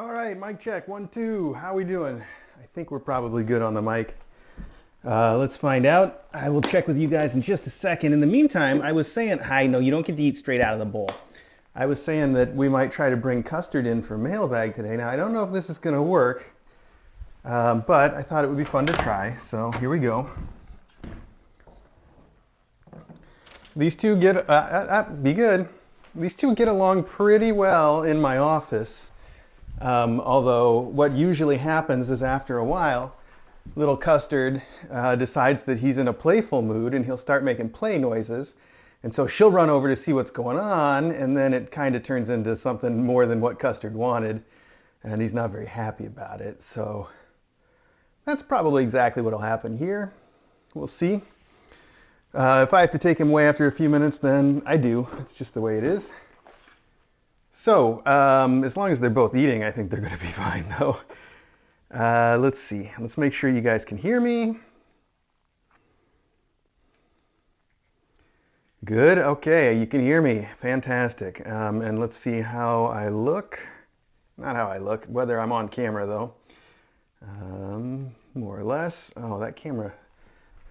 All right, mic check, 1, 2. How we doing? I think we're probably good on the mic. Let's find out. I will check with you guys in just a second. In the meantime, I was saying, hi, no, you don't get to eat straight out of the bowl. I was saying that we might try to bring custard in for mailbag today. Now, I don't know if this is going to work, but I thought it would be fun to try. So here we go. These two get, be good. These two get along pretty well in my office. Although what usually happens is after a while, little Custard decides that he's in a playful mood and he'll start making play noises. And so she'll run over to see what's going on, and then it kind of turns into something more than what Custard wanted, and he's not very happy about it. So that's probably exactly what will happen here. We'll see. If I have to take him away after a few minutes, then I do. It's just the way it is. So, as long as they're both eating, I think they're going to be fine, though. Let's see. Let's make sure you guys can hear me. Good. Okay, you can hear me. Fantastic. And let's see how I look. Not how I look, whether I'm on camera, though. More or less. Oh, that camera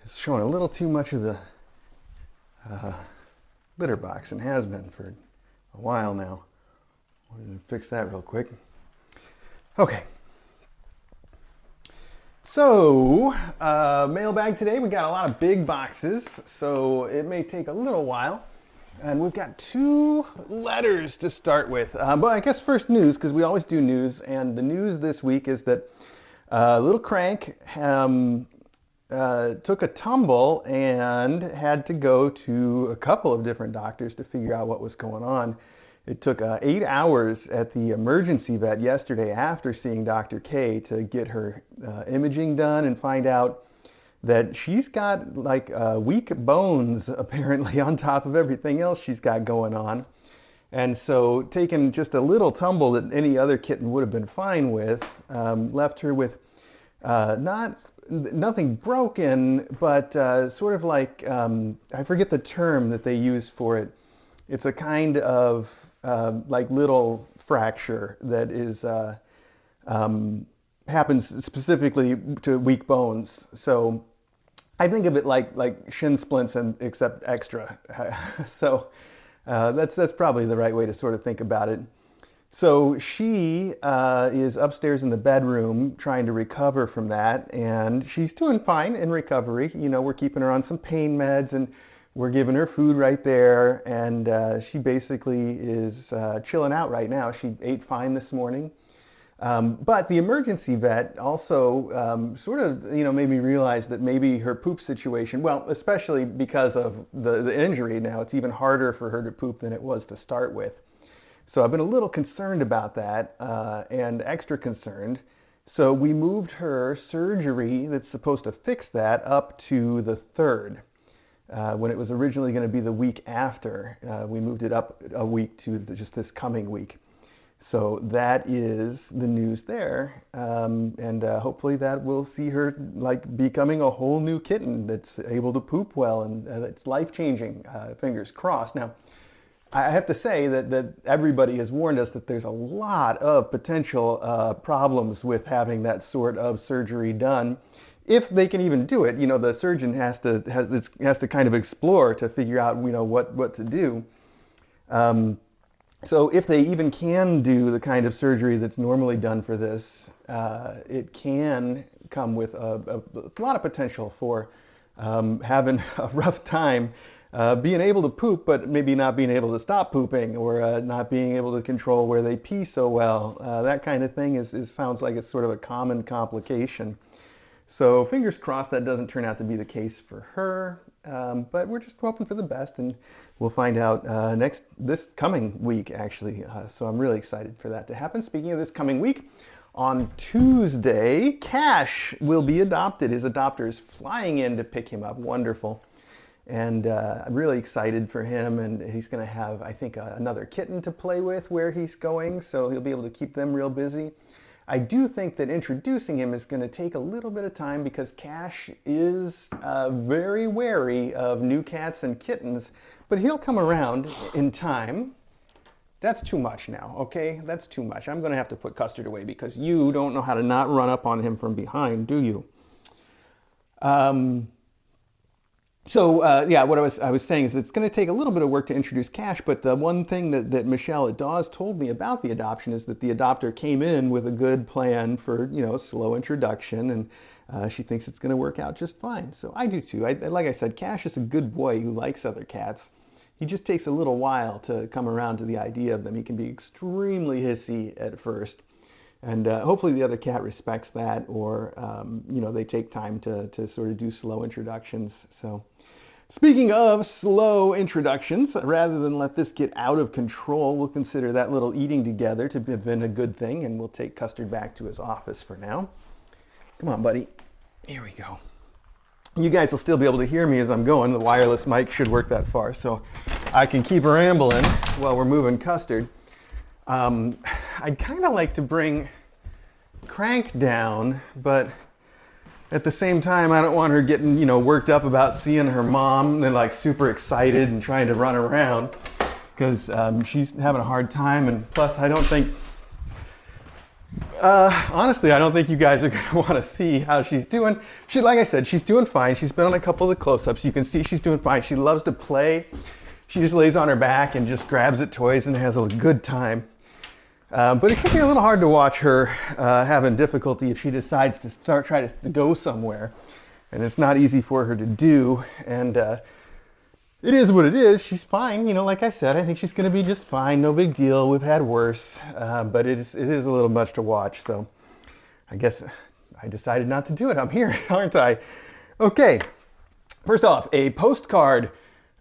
is showing a little too much of the litter box and has been for a while now. I'm going to fix that real quick. Okay. So, mailbag today. We got a lot of big boxes, so it may take a little while. And we've got 2 letters to start with. But I guess first news, because we always do news. And the news this week is that little Crank took a tumble and had to go to a couple of different doctors to figure out what was going on. It took 8 hours at the emergency vet yesterday after seeing Dr. K to get her imaging done and find out that she's got like weak bones apparently on top of everything else she's got going on. And so taking just a little tumble that any other kitten would have been fine with left her with nothing broken, but sort of like, I forget the term that they use for it. It's a kind of like little fracture that is happens specifically to weak bones. So I think of it like shin splints and except extra. So that's probably the right way to sort of think about it. So she is upstairs in the bedroom trying to recover from that, and she's doing fine in recovery. You know, we're keeping her on some pain meds and we're giving her food right there, and she basically is chilling out right now. She ate fine this morning. But the emergency vet also sort of, made me realize that maybe her poop situation, well, especially because of the injury now, it's even harder for her to poop than it was to start with. So I've been a little concerned about that and extra concerned. So we moved her surgery that's supposed to fix that up to the 3rd. When it was originally going to be the week after, we moved it up a week to just this coming week. So that is the news there, and hopefully that will see her like becoming a whole new kitten that's able to poop well, and it's life-changing. Fingers crossed. Now, I have to say that everybody has warned us that there's a lot of potential problems with having that sort of surgery done. If they can even do it, the surgeon has to kind of explore to figure out, what to do. So if they even can do the kind of surgery that's normally done for this, it can come with a lot of potential for having a rough time being able to poop, but maybe not being able to stop pooping, or not being able to control where they pee so well. That kind of thing sounds like it's sort of a common complication. So fingers crossed that doesn't turn out to be the case for her, but we're just hoping for the best, and we'll find out this coming week, actually. So I'm really excited for that to happen. Speaking of this coming week, on Tuesday, Cash will be adopted. His adopter is flying in to pick him up. Wonderful. And I'm really excited for him, and he's going to have, I think, another kitten to play with where he's going, so he'll be able to keep them real busy. I do think that introducing him is going to take a little bit of time because Cash is very wary of new cats and kittens, but he'll come around in time. That's too much now, okay? That's too much. I'm going to have to put Custard away because you don't know how to not run up on him from behind, do you? Yeah, what I was saying is it's going to take a little bit of work to introduce Cash, but the one thing that Michelle at Dawes told me about the adoption is that the adopter came in with a good plan for, you know, slow introduction, and she thinks it's going to work out just fine. So I do too. Like I said, Cash is a good boy who likes other cats. He just takes a little while to come around to the idea of them. He can be extremely hissy at first. And hopefully the other cat respects that, or you know, they take time to sort of do slow introductions. So speaking of slow introductions, rather than let this get out of control, we'll consider that little eating together to have been a good thing, and we'll take Custard back to his office for now. Come on, buddy. Here we go. You guys will still be able to hear me as I'm going. The wireless mic should work that far, so I can keep rambling while we're moving Custard. I'd kind of like to bring Crank down, but at the same time, I don't want her getting, you know, worked up about seeing her mom and like super excited and trying to run around, because she's having a hard time. And plus, I don't think, honestly, I don't think you guys are going to want to see how she's doing. Like I said, she's doing fine. She's been on a couple of the close-ups. You can see she's doing fine. She loves to play. She just lays on her back and just grabs at toys and has a good time. But it can be a little hard to watch her having difficulty if she decides to try to go somewhere. And it's not easy for her to do. And it is what it is. She's fine. You know, like I said, I think she's going to be just fine. No big deal. We've had worse. But it is a little much to watch. So I guess I decided not to do it. I'm here, aren't I? Okay. First off, a postcard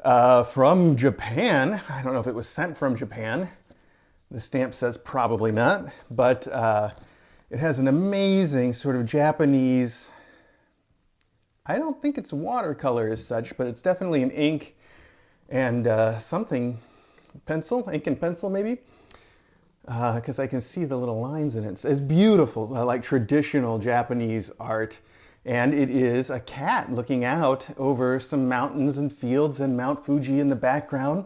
from Japan. I don't know if it was sent from Japan. The stamp says probably not, but it has an amazing sort of Japanese, I don't think it's watercolor as such, but it's definitely an ink and something, pencil, ink and pencil maybe, because I can see the little lines in it. It's beautiful, like traditional Japanese art, and it is a cat looking out over some mountains and fields and Mount Fuji in the background.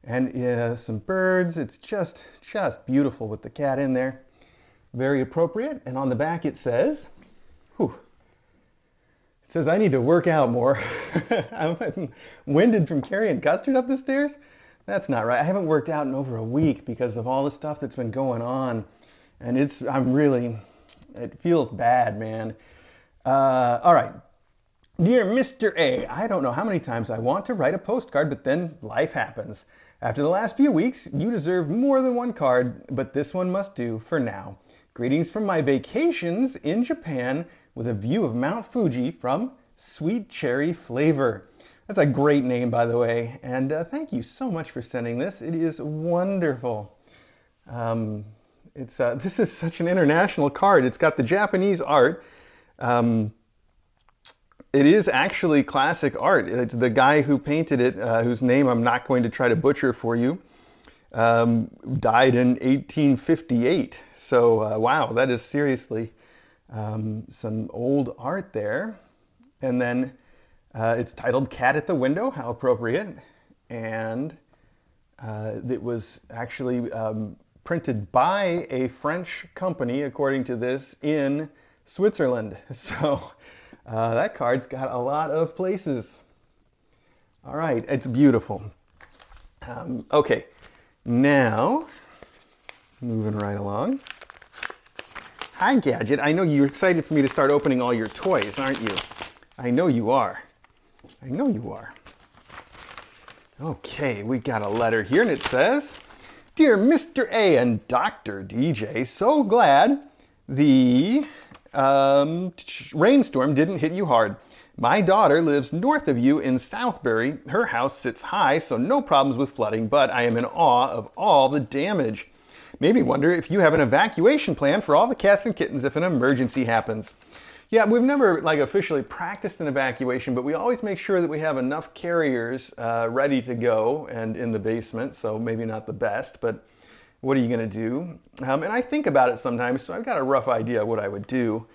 And some birds. It's just beautiful with the cat in there. Very appropriate. And on the back it says, it says I need to work out more. I'm winded from carrying Custard up the stairs. That's not right. I haven't worked out in over a week because of all the stuff that's been going on. And it feels bad, man. All right. Dear Mr. A, I don't know how many times I want to write a postcard, but then life happens. After the last few weeks, you deserve more than one card, but this one must do for now. Greetings from my vacations in Japan with a view of Mount Fuji from Sweet Cherry Flavor. That's a great name, by the way, and thank you so much for sending this. It is wonderful. This is such an international card. It's got the Japanese art. It is actually classic art. It's the guy who painted it, whose name I'm not going to try to butcher for you, died in 1858. So wow, that is seriously some old art there. And then it's titled Cat at the Window, how appropriate. And it was actually printed by a French company, according to this, in Switzerland. So that card's got a lot of places. All right, it's beautiful. Okay, now, moving right along. Hi, Gadget. I know you're excited for me to start opening all your toys, aren't you? I know you are. I know you are. Okay, we got a letter here, and it says, Dear Mr. A and Dr. DJ, so glad the rainstorm didn't hit you hard. My daughter lives north of you in Southbury. Her house sits high, so no problems with flooding, but I am in awe of all the damage. Made me wonder if you have an evacuation plan for all the cats and kittens if an emergency happens. Yeah, we've never officially practiced an evacuation, but we always make sure that we have enough carriers ready to go and in the basement, so maybe not the best, but what are you going to do? And I think about it sometimes, so I've got a rough idea of what I would do.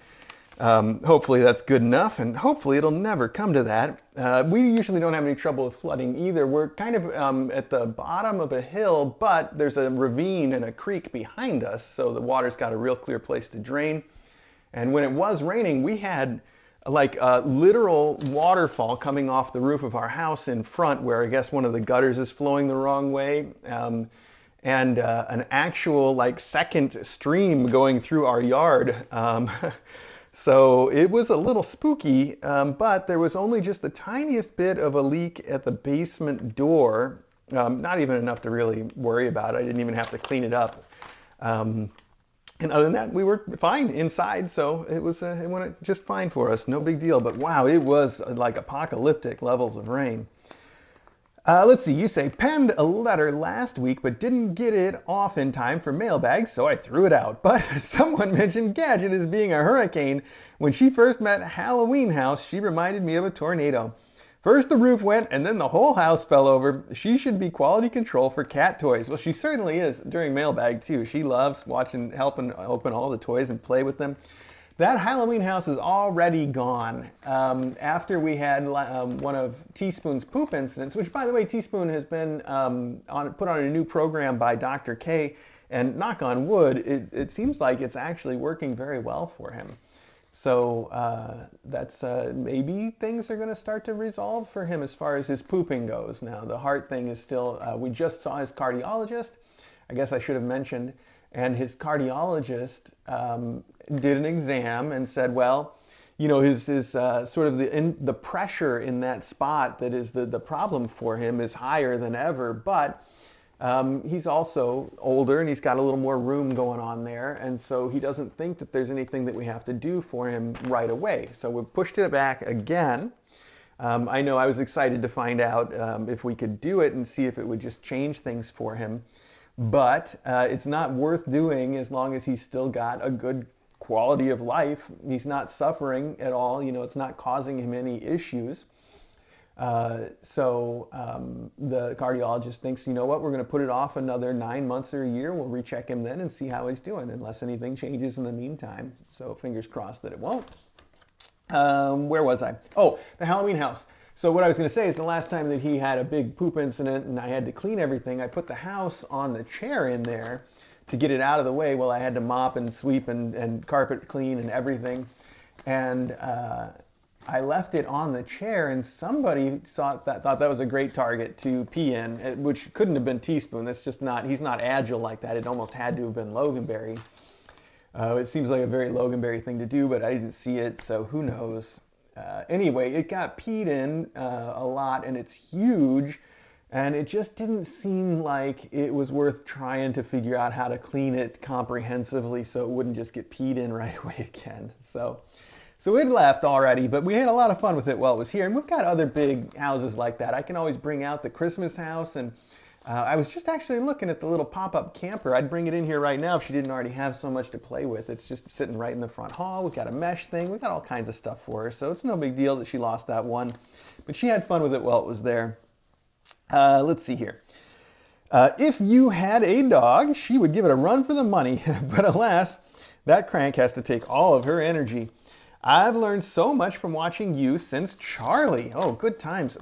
Hopefully that's good enough, and hopefully it'll never come to that. We usually don't have any trouble with flooding either. We're kind of at the bottom of a hill, but there's a ravine and a creek behind us, so the water's got a real clear place to drain. And when it was raining, we had like a literal waterfall coming off the roof of our house in front, where I guess one of the gutters is flowing the wrong way. And an actual like second stream going through our yard. So it was a little spooky, but there was only just the tiniest bit of a leak at the basement door. Not even enough to really worry about. I didn't even have to clean it up. And other than that, we were fine inside, so it went just fine for us. No big deal. But wow, it was like apocalyptic levels of rain. Let's see, you say, penned a letter last week but didn't get it off in time for mailbag, so I threw it out. But someone mentioned Gadget as being a hurricane. When she first met Halloween House, she reminded me of a tornado. First the roof went, and then the whole house fell over. She should be quality control for cat toys. Well, she certainly is during mailbag, too. She loves helping open all the toys and play with them. That Halloween House is already gone. After we had one of Teaspoon's poop incidents, which, by the way, Teaspoon has been put on a new program by Dr. K, and knock on wood, it seems like it's actually working very well for him. So that's maybe things are going to start to resolve for him as far as his pooping goes. Now, the heart thing is still, we just saw his cardiologist, I guess I should have mentioned, and his cardiologist did an exam and said, well, you know, his sort of the pressure in that spot that is the problem for him is higher than ever, but he's also older and he's got a little more room going on there, and so he doesn't think that there's anything that we have to do for him right away. So we've pushed it back again. I know I was excited to find out if we could do it and see if it would just change things for him. But it's not worth doing as long as he's still got a good quality of life. He's not suffering at all. You know, it's not causing him any issues. So the cardiologist thinks, you know what, we're going to put it off another 9 months or a year. We'll recheck him then and see how he's doing, unless anything changes in the meantime. So fingers crossed that it won't. Where was I? Oh, the Halloween House. So what I was going to say is the last time that he had a big poop incident and I had to clean everything, I put the house on the chair in there to get it out of the way while I had to mop and sweep and carpet clean and everything. And I left it on the chair, and somebody thought that was a great target to pee in, which couldn't have been Teaspoon. That's just not, he's not agile like that. It almost had to have been Loganberry. It seems like a very Loganberry thing to do, but I didn't see it, so who knows. Anyway, it got peed in a lot, and it's huge, and it just didn't seem like it was worth trying to figure out how to clean it comprehensively so it wouldn't just get peed in right away again. So it left already, but we had a lot of fun with it while it was here, and we've got other big houses like that. I can always bring out the Christmas house, and I was just actually looking at the little pop-up camper. I'd bring it in here right now if she didn't already have so much to play with. It's just sitting right in the front hall. We've got a mesh thing. We've got all kinds of stuff for her, so it's no big deal that she lost that one. But she had fun with it while it was there. Let's see here. If you had a dog, she would give it a run for the money. But alas, that crank has to take all of her energy. I've learned so much from watching you since Charlie. Oh, good times.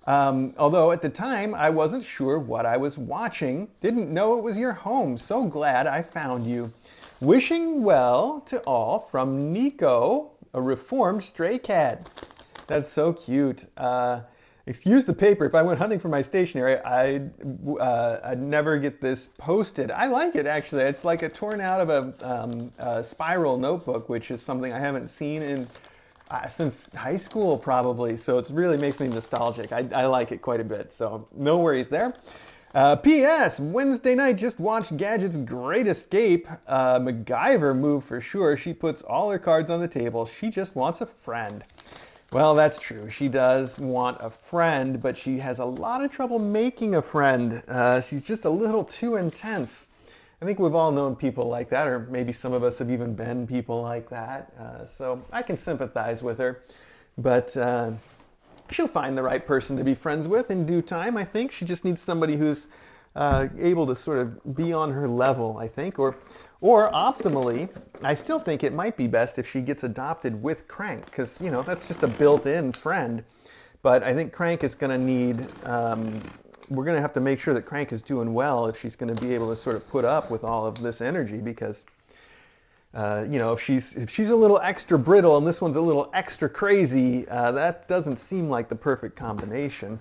Although at the time I wasn't sure what I was watching, didn't know it was your home. So glad I found you. Wishing well to all from Nico, a reformed stray cat. That's so cute. Excuse the paper. If I went hunting for my stationery, I'd never get this posted. I like it, actually. It's like a torn out of a spiral notebook, which is something I haven't seen in since high school, probably. So it really makes me nostalgic. I like it quite a bit. So no worries there. P.S. Wednesday night just watched Gadget's Great Escape. MacGyver move for sure. She puts all her cards on the table. She just wants a friend. Well, that's true. She does want a friend, but she has a lot of trouble making a friend. She's just a little too intense. I think we've all known people like that, or maybe some of us have even been people like that. So I can sympathize with her, but she'll find the right person to be friends with in due time, I think. She just needs somebody who's able to sort of be on her level, I think, or Or optimally, I still think it might be best if she gets adopted with Crank, because, you know, that's just a built-in friend. But I think Crank is going to need, we're going to have to make sure that Crank is doing well if she's going to be able to sort of put up with all of this energy, because, you know, if she's a little extra brittle and this one's a little extra crazy, that doesn't seem like the perfect combination.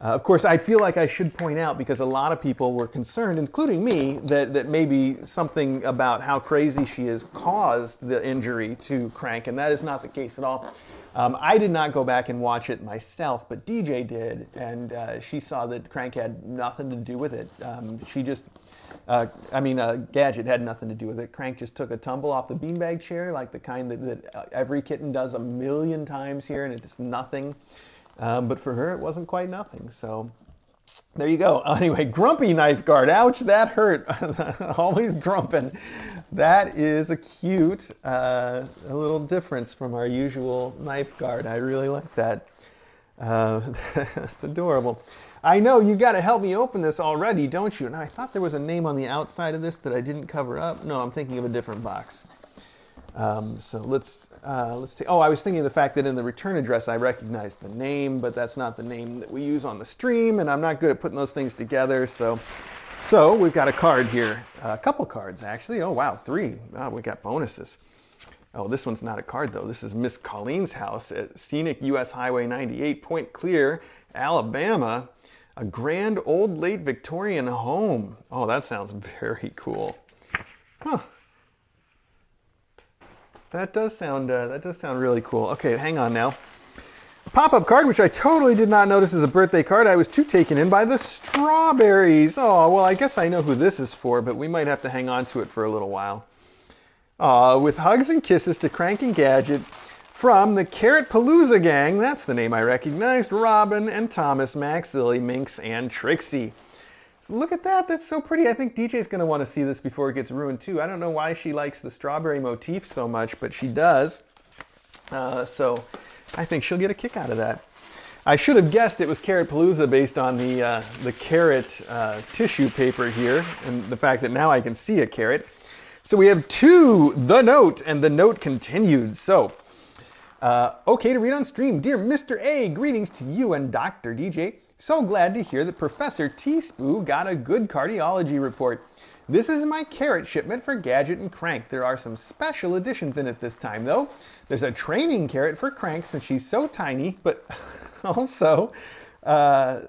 Of course, I feel like I should point out, because a lot of people were concerned, including me, that maybe something about how crazy she is caused the injury to Crank, and that is not the case at all. I did not go back and watch it myself, but DJ did, and she saw that Crank had nothing to do with it. Gadget had nothing to do with it. Crank just took a tumble off the beanbag chair, like the kind that every kitten does a million times here, and it's nothing. But for her, it wasn't quite nothing. So there you go. Anyway, grumpy knife guard. Ouch, that hurt. Always grumping. That is a cute, a little difference from our usual knife guard. I really like that. That's adorable. I know, you got to help me open this already, don't you? Now, I thought there was a name on the outside of this that I didn't cover up. No, I'm thinking of a different box. So let's take, oh, I was thinking of the fact that in the return address I recognized the name, but that's not the name that we use on the stream, and I'm not good at putting those things together. So we've got a card here, a couple cards actually. Oh wow, 3. Oh, we got bonuses. Oh, this one's not a card though. This is Miss Colleen's house at Scenic US Highway 98, Point Clear, Alabama. A grand old late Victorian home. Oh, that sounds very cool. Huh. That does sound really cool. Okay, hang on now. Pop-up card, which I totally did not notice as a birthday card. I was too taken in by the strawberries. Oh, well, I guess I know who this is for, but we might have to hang on to it for a little while. With hugs and kisses to Crank and Gadget from the Carrot Palooza gang. That's the name I recognized. Robin and Thomas, Max, Lily, Minx, and Trixie. So look at that, that's so pretty. I think DJ's gonna wanna see this before it gets ruined too. I don't know why she likes the strawberry motif so much, but she does. So I think she'll get a kick out of that. I should have guessed it was Carrot Palooza based on the carrot tissue paper here, and the fact that now I can see a carrot. So we have 2, the note, and the note continued. So, okay to read on stream. Dear Mr. A, greetings to you and Dr. DJ. So glad to hear that Professor Teaspoon got a good cardiology report. This is my carrot shipment for Gadget and Crank. There are some special additions in it this time though. There's a training carrot for Crank since she's so tiny, but also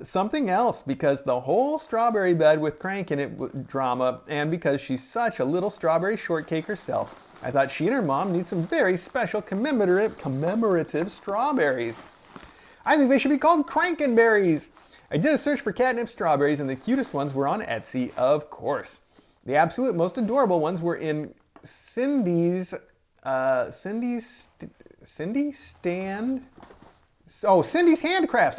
something else because the whole strawberry bed with Crank in it drama, and because she's such a little strawberry shortcake herself. I thought she and her mom need some very special commemorative strawberries. I think they should be called Crankenberries. I did a search for catnip strawberries, and the cutest ones were on Etsy, of course. The absolute most adorable ones were in Cindy's Handcrafts.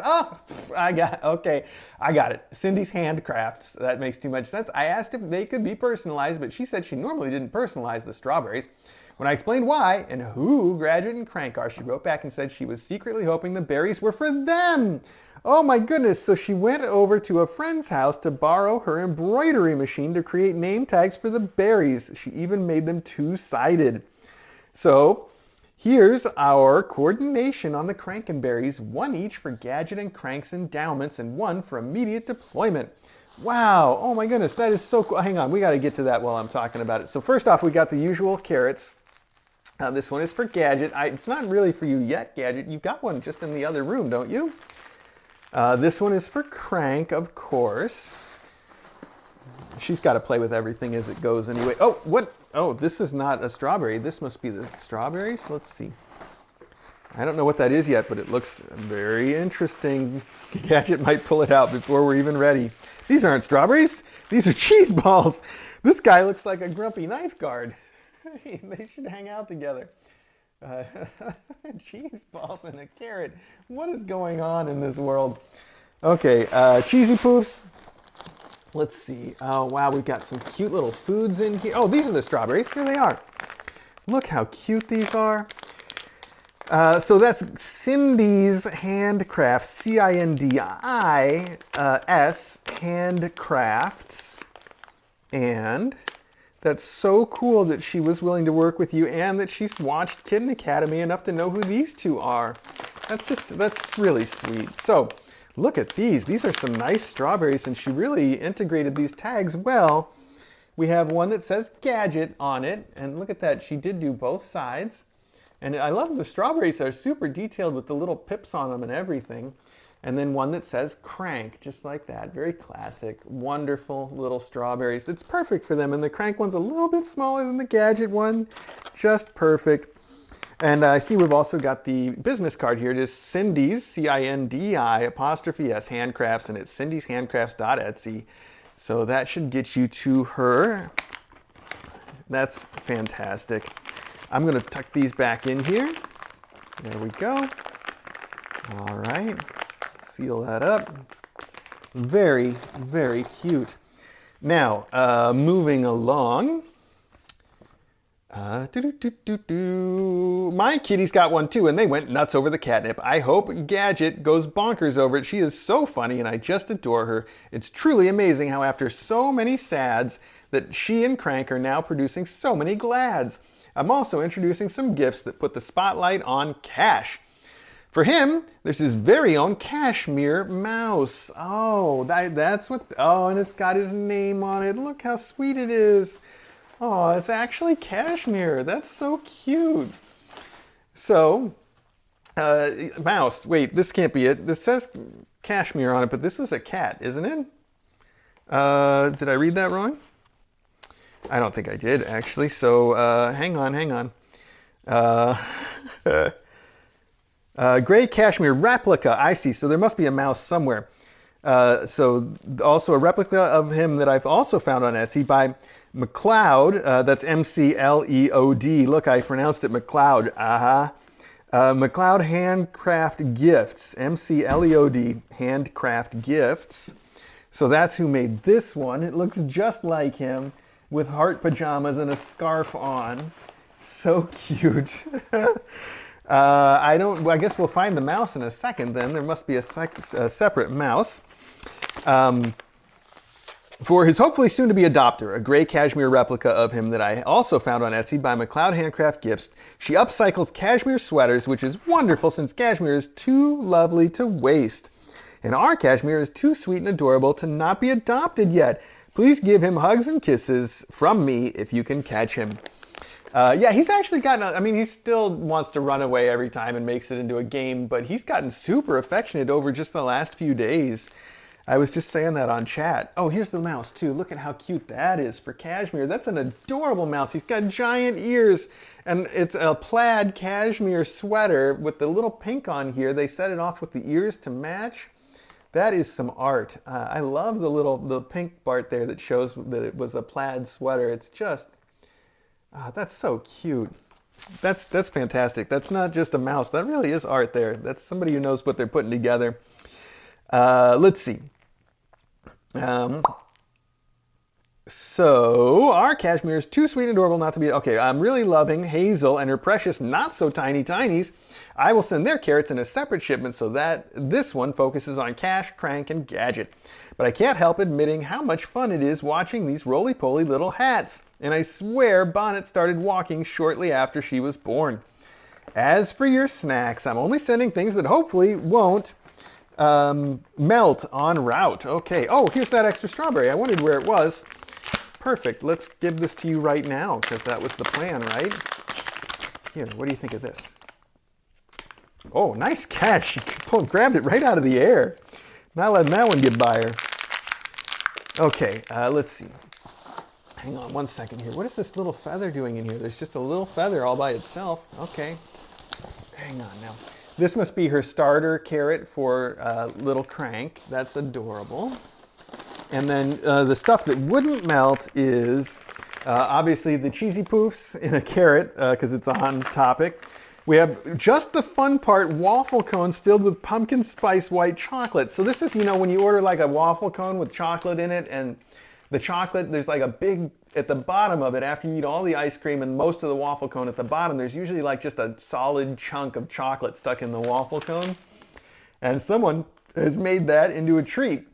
Oh, I got it. Cindy's Handcrafts. That makes too much sense. I asked if they could be personalized, but she said she normally didn't personalize the strawberries. When I explained why and who Gadget and Crank are, she wrote back and said she was secretly hoping the berries were for them. Oh my goodness, so she went over to a friend's house to borrow her embroidery machine to create name tags for the berries. She even made them 2-sided. So here's our coordination on the Crankenberries, 1 each for Gadget and Crank's endowments and 1 for immediate deployment. Wow, oh my goodness, that is so cool. Hang on, we got to get to that while I'm talking about it. So first off, we got the usual carrots. This one is for Gadget. It's not really for you yet, Gadget. You've got one just in the other room, don't you? This one is for Crank, of course. She's got to play with everything as it goes anyway. Oh, what? Oh, this is not a strawberry. This must be the strawberries. Let's see. I don't know what that is yet, but it looks very interesting. Gadget might pull it out before we're even ready. These aren't strawberries. These are cheese balls. This guy looks like a grumpy knife guard. They should hang out together. Cheese balls and a carrot. What is going on in this world? Okay, cheesy poofs. Let's see. Oh, wow, we've got some cute little foods in here. Oh, these are the strawberries. Here they are. Look how cute these are. So that's Cindy's Handcrafts, C-I-N-D-I-S, Handcrafts. And That's so cool that she was willing to work with you and that she's watched Kitten Academy enough to know who these two are. That's really sweet. So look at these. These are some nice strawberries, and she really integrated these tags well. We have one that says Gadget on it, and look at that. She did do both sides. And I love the strawberries are super detailed with the little pips on them and everything. And then one that says Crank, just like that. Very classic, wonderful little strawberries. It's perfect for them. And the Crank one's a little bit smaller than the Gadget one. Just perfect. And I see we've also got the business card here. It is Cindy's, CINDI''S Handcrafts, and it's cindyshandcrafts.etsy. So that should get you to her. That's fantastic. I'm going to tuck these back in here. There we go. All right. Seal that up. Very, very cute. Now, moving along. My kitty's got one too, and they went nuts over the catnip. I hope Gadget goes bonkers over it. She is so funny, and I just adore her. It's truly amazing how after so many sads that she and Crank are now producing so many glads. I'm also introducing some gifts that put the spotlight on Cash. For him, there's his very own cashmere mouse. Oh, that's what, oh, and it's got his name on it. Look how sweet it is. Oh, it's actually cashmere. That's so cute. So, mouse, wait, this can't be it. This says cashmere on it, but this is a cat, isn't it? Did I read that wrong? I don't think I did, actually. So, hang on. Gray cashmere replica, I see. So there must be a mouse somewhere. So also a replica of him that I've also found on Etsy by McLeod. That's M-C-L-E-O-D. Look, I pronounced it McLeod. McLeod Handcraft Gifts. M-C-L-E-O-D. Handcraft Gifts. So that's who made this one. It looks just like him with heart pajamas and a scarf on. So cute. I guess we'll find the mouse in a second then. There must be a separate mouse. For his hopefully soon-to-be adopter, a gray cashmere replica of him that I also found on Etsy by McLeod Handcraft Gifts. She upcycles cashmere sweaters, which is wonderful since cashmere is too lovely to waste. And our cashmere is too sweet and adorable to not be adopted yet. Please give him hugs and kisses from me if you can catch him. Yeah, he's actually gotten, I mean, he still wants to run away every time and makes it into a game, but he's gotten super affectionate over just the last few days. I was just saying that on chat. Oh, here's the mouse too. Look at how cute that is for cashmere. That's an adorable mouse. He's got giant ears, and it's a plaid cashmere sweater with the little pink on here. They set it off with the ears to match. That is some art. I love the pink part there that shows that it was a plaid sweater. It's just, that's so cute. That's fantastic. That's not just a mouse. That really is art there. That's somebody who knows what they're putting together. Let's see. So our cashmere is too sweet and adorable not to be... Okay, I'm really loving Hazel and her precious not-so-tiny tinies. I will send their carrots in a separate shipment so that this one focuses on Cash, Crank, and Gadget. But I can't help admitting how much fun it is watching these roly-poly little hats. And I swear Bonnet started walking shortly after she was born. As for your snacks, I'm only sending things that hopefully won't melt en route. Okay. Oh, here's that extra strawberry. I wondered where it was. Perfect. Let's give this to you right now because that was the plan, right? Here, what do you think of this? Oh, nice catch. She grabbed it right out of the air. Not letting that one get by her. Okay, let's see. Hang on one second here. What is this little feather doing in here? There's just a little feather all by itself. Okay. Hang on now. This must be her starter carrot for little Crank. That's adorable. And then the stuff that wouldn't melt is obviously the cheesy poofs in a carrot because it's on topic. We have just the fun part, waffle cones filled with pumpkin spice white chocolate. So this is, you know, when you order like a waffle cone with chocolate in it, and the chocolate, there's like a big, at the bottom of it, after you eat all the ice cream and most of the waffle cone at the bottom, there's usually like just a solid chunk of chocolate stuck in the waffle cone. And someone has made that into a treat.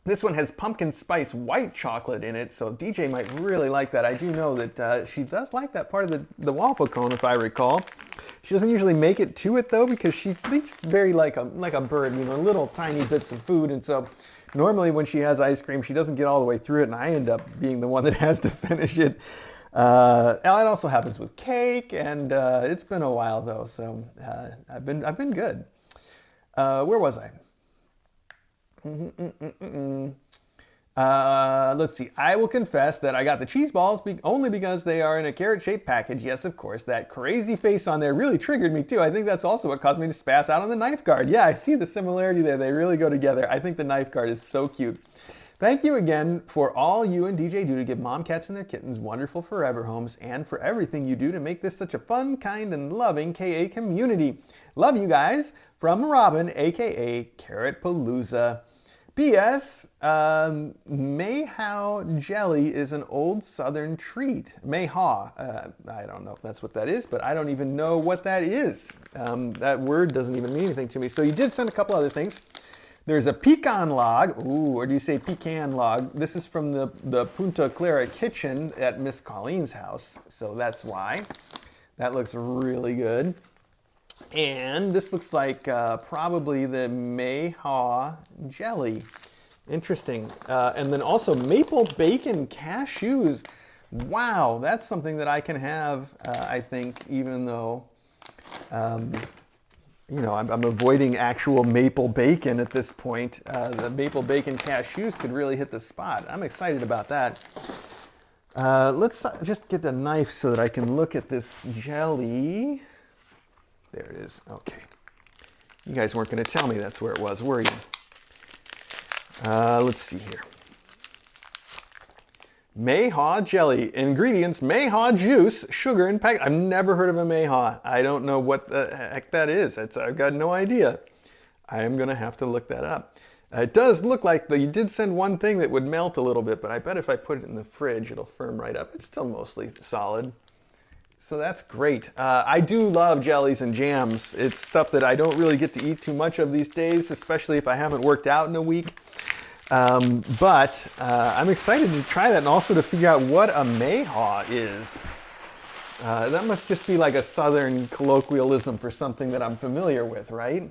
This one has pumpkin spice white chocolate in it, so DJ might really like that. I do know that she does like that part of the waffle cone, if I recall. She doesn't usually make it to it though, because she eats very like a bird, you know, little tiny bits of food, and so normally when she has ice cream, she doesn't get all the way through it, and I end up being the one that has to finish it. It also happens with cake, and it's been a while though, so I've been good. Where was I? Let's see. I will confess that I got the cheese balls only because they are in a carrot-shaped package. Yes, of course. That crazy face on there really triggered me too. I think that's also what caused me to spaz out on the knife guard. Yeah, I see the similarity there. They really go together. I think the knife guard is so cute. Thank you again for all you and DJ do to give mom cats and their kittens wonderful forever homes, and for everything you do to make this such a fun, kind, and loving KA community. Love you guys. From Robin, aka Carrot Palooza. P.S. Mayhaw jelly is an old southern treat. Mayhaw. I don't know if that's what that is, but I don't even know what that is. That word doesn't even mean anything to me. So you did send a couple other things. There's a pecan log. Ooh, or do you say pecan log? This is from the Punta Clara kitchen at Miss Colleen's house. So that's why. That looks really good. And this looks like probably the Mayhaw jelly. Interesting. And then also maple bacon cashews. Wow, that's something that I can have, I think, even though, you know, I'm avoiding actual maple bacon at this point. The maple bacon cashews could really hit the spot. I'm excited about that. Let's just get a knife so that I can look at this jelly. There it is. Okay. You guys weren't going to tell me that's where it was, were you? Let's see here. Mayhaw jelly. Ingredients: Mayhaw juice, sugar, and pack. I've never heard of a Mayhaw. I don't know what the heck that is. I've got no idea. I am going to have to look that up. It does look like you did send one thing that would melt a little bit, but I bet if I put it in the fridge, it'll firm right up. It's still mostly solid. So that's great. I do love jellies and jams. It's stuff that I don't really get to eat too much of these days, especially if I haven't worked out in a week. But I'm excited to try that and also to figure out what a Mayhaw is. That must just be like a southern colloquialism for something that I'm familiar with, right?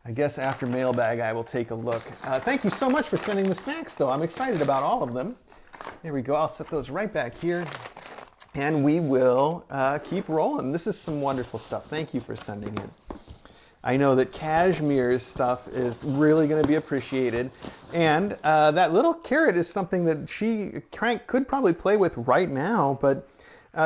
I guess after Mailbag I will take a look. Thank you so much for sending the snacks though. I'm excited about all of them. There we go. I'll set those right back here. And we will keep rolling. This is some wonderful stuff. Thank you for sending it. I know that Cashmere's stuff is really going to be appreciated. And that little carrot is something that Crank could probably play with right now, but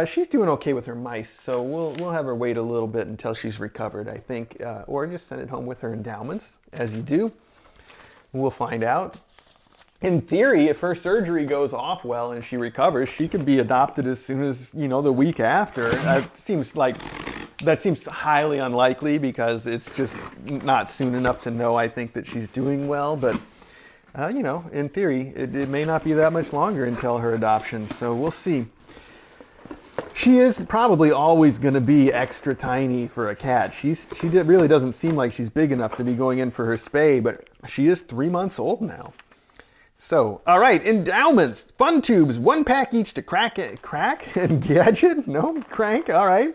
she's doing okay with her mice. So we'll have her wait a little bit until she's recovered, I think. Or just send it home with her endowments, as you do. We'll find out. In theory, if her surgery goes off well and she recovers, she could be adopted as soon as, you know, the week after. That seems highly unlikely because it's just not soon enough to know, I think, that she's doing well. But, you know, in theory, it may not be that much longer until her adoption. So we'll see. She is probably always going to be extra tiny for a cat. She really doesn't seem like she's big enough to be going in for her spay, but she is 3 months old now. So, all right, endowments, fun tubes, 1 pack each to crack and gadget. No, crank. All right.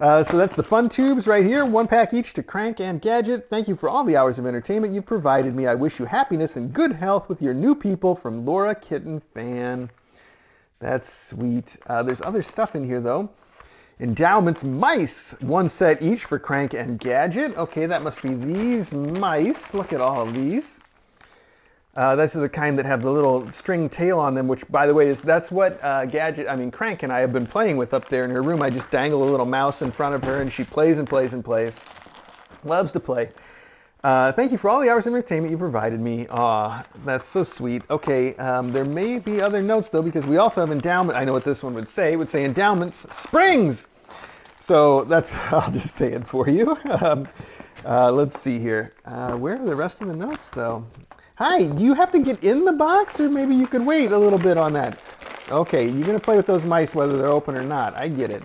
So that's the fun tubes right here. 1 pack each to crank and gadget. Thank you for all the hours of entertainment you've provided me. I wish you happiness and good health with your new people, from Laura Kitten Fan. That's sweet. There's other stuff in here though. Endowments, mice, 1 set each for crank and gadget. Okay, that must be these mice. Look at all of these. These are the kind that have the little string tail on them, which, by the way, that's what Crank and I have been playing with up there in her room. I just dangle a little mouse in front of her, and she plays and plays and plays. Loves to play. Thank you for all the hours of entertainment you provided me. Aw, that's so sweet. Okay, there may be other notes, though, because we also have endowment. I know what this one would say. It would say endowments, springs! So that's, I'll just say it for you. Let's see here. Where are the rest of the notes, though? Hi, do you have to get in the box, or maybe you could wait a little bit on that? Okay, you're going to play with those mice whether they're open or not. I get it.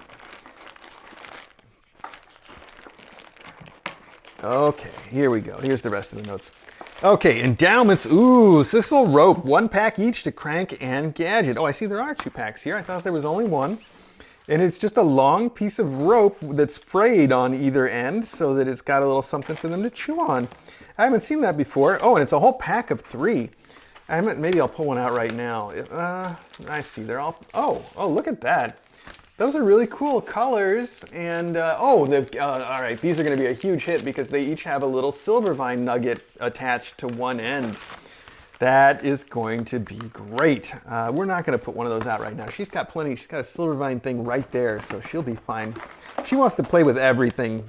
Okay, here we go. Here's the rest of the notes. Okay, endowments. Ooh, Sissel rope. 1 pack each to Crank and Gadget. Oh, I see there are 2 packs here. I thought there was only one. And it's just a long piece of rope that's frayed on either end so that it's got a little something for them to chew on. I haven't seen that before. Oh, and it's a whole pack of 3. Maybe I'll pull one out right now. I see they're all, oh, look at that. Those are really cool colors. And all right, these are gonna be a huge hit because they each have a little Silvervine nugget attached to one end. That is going to be great. We're not going to put one of those out right now. She's got plenty. She's got a Silvervine thing right there, so she'll be fine. She wants to play with everything.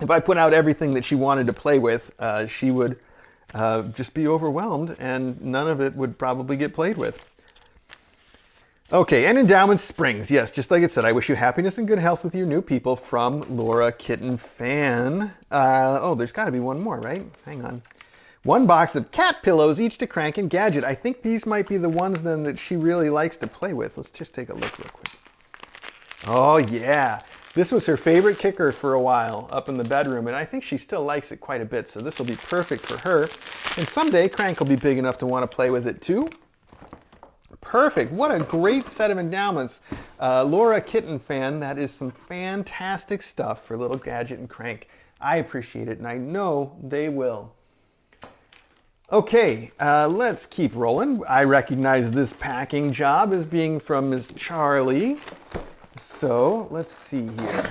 If I put out everything that she wanted to play with, she would just be overwhelmed, and none of it would probably get played with. Okay, and Endowment Springs. Yes, just like it said, I wish you happiness and good health with your new people from Laura Kitten Fan. There's got to be one more, right? Hang on. 1 box of cat pillows, each to Crank and Gadget. I think these might be the ones then that she really likes to play with. Let's just take a look real quick. Oh yeah, this was her favorite kicker for a while up in the bedroom, and I think she still likes it quite a bit, so this will be perfect for her. And someday Crank will be big enough to want to play with it too. Perfect. What a great set of endowments. Laura Kitten Fan, that is some fantastic stuff for little Gadget and Crank. I appreciate it, and I know they will. Okay, let's keep rolling. I recognize this packing job as being from Ms. Charlie. So let's see here.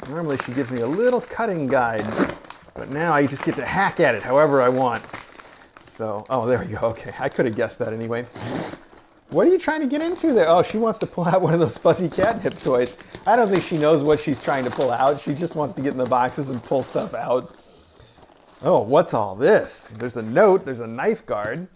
Normally she gives me a little cutting guide, but now I just get to hack at it however I want. So, oh, there we go. Okay, I could have guessed that anyway. What are you trying to get into there? Oh, she wants to pull out one of those fuzzy catnip toys. I don't think she knows what she's trying to pull out. She just wants to get in the boxes and pull stuff out. Oh, what's all this? There's a note, there's a knife guard.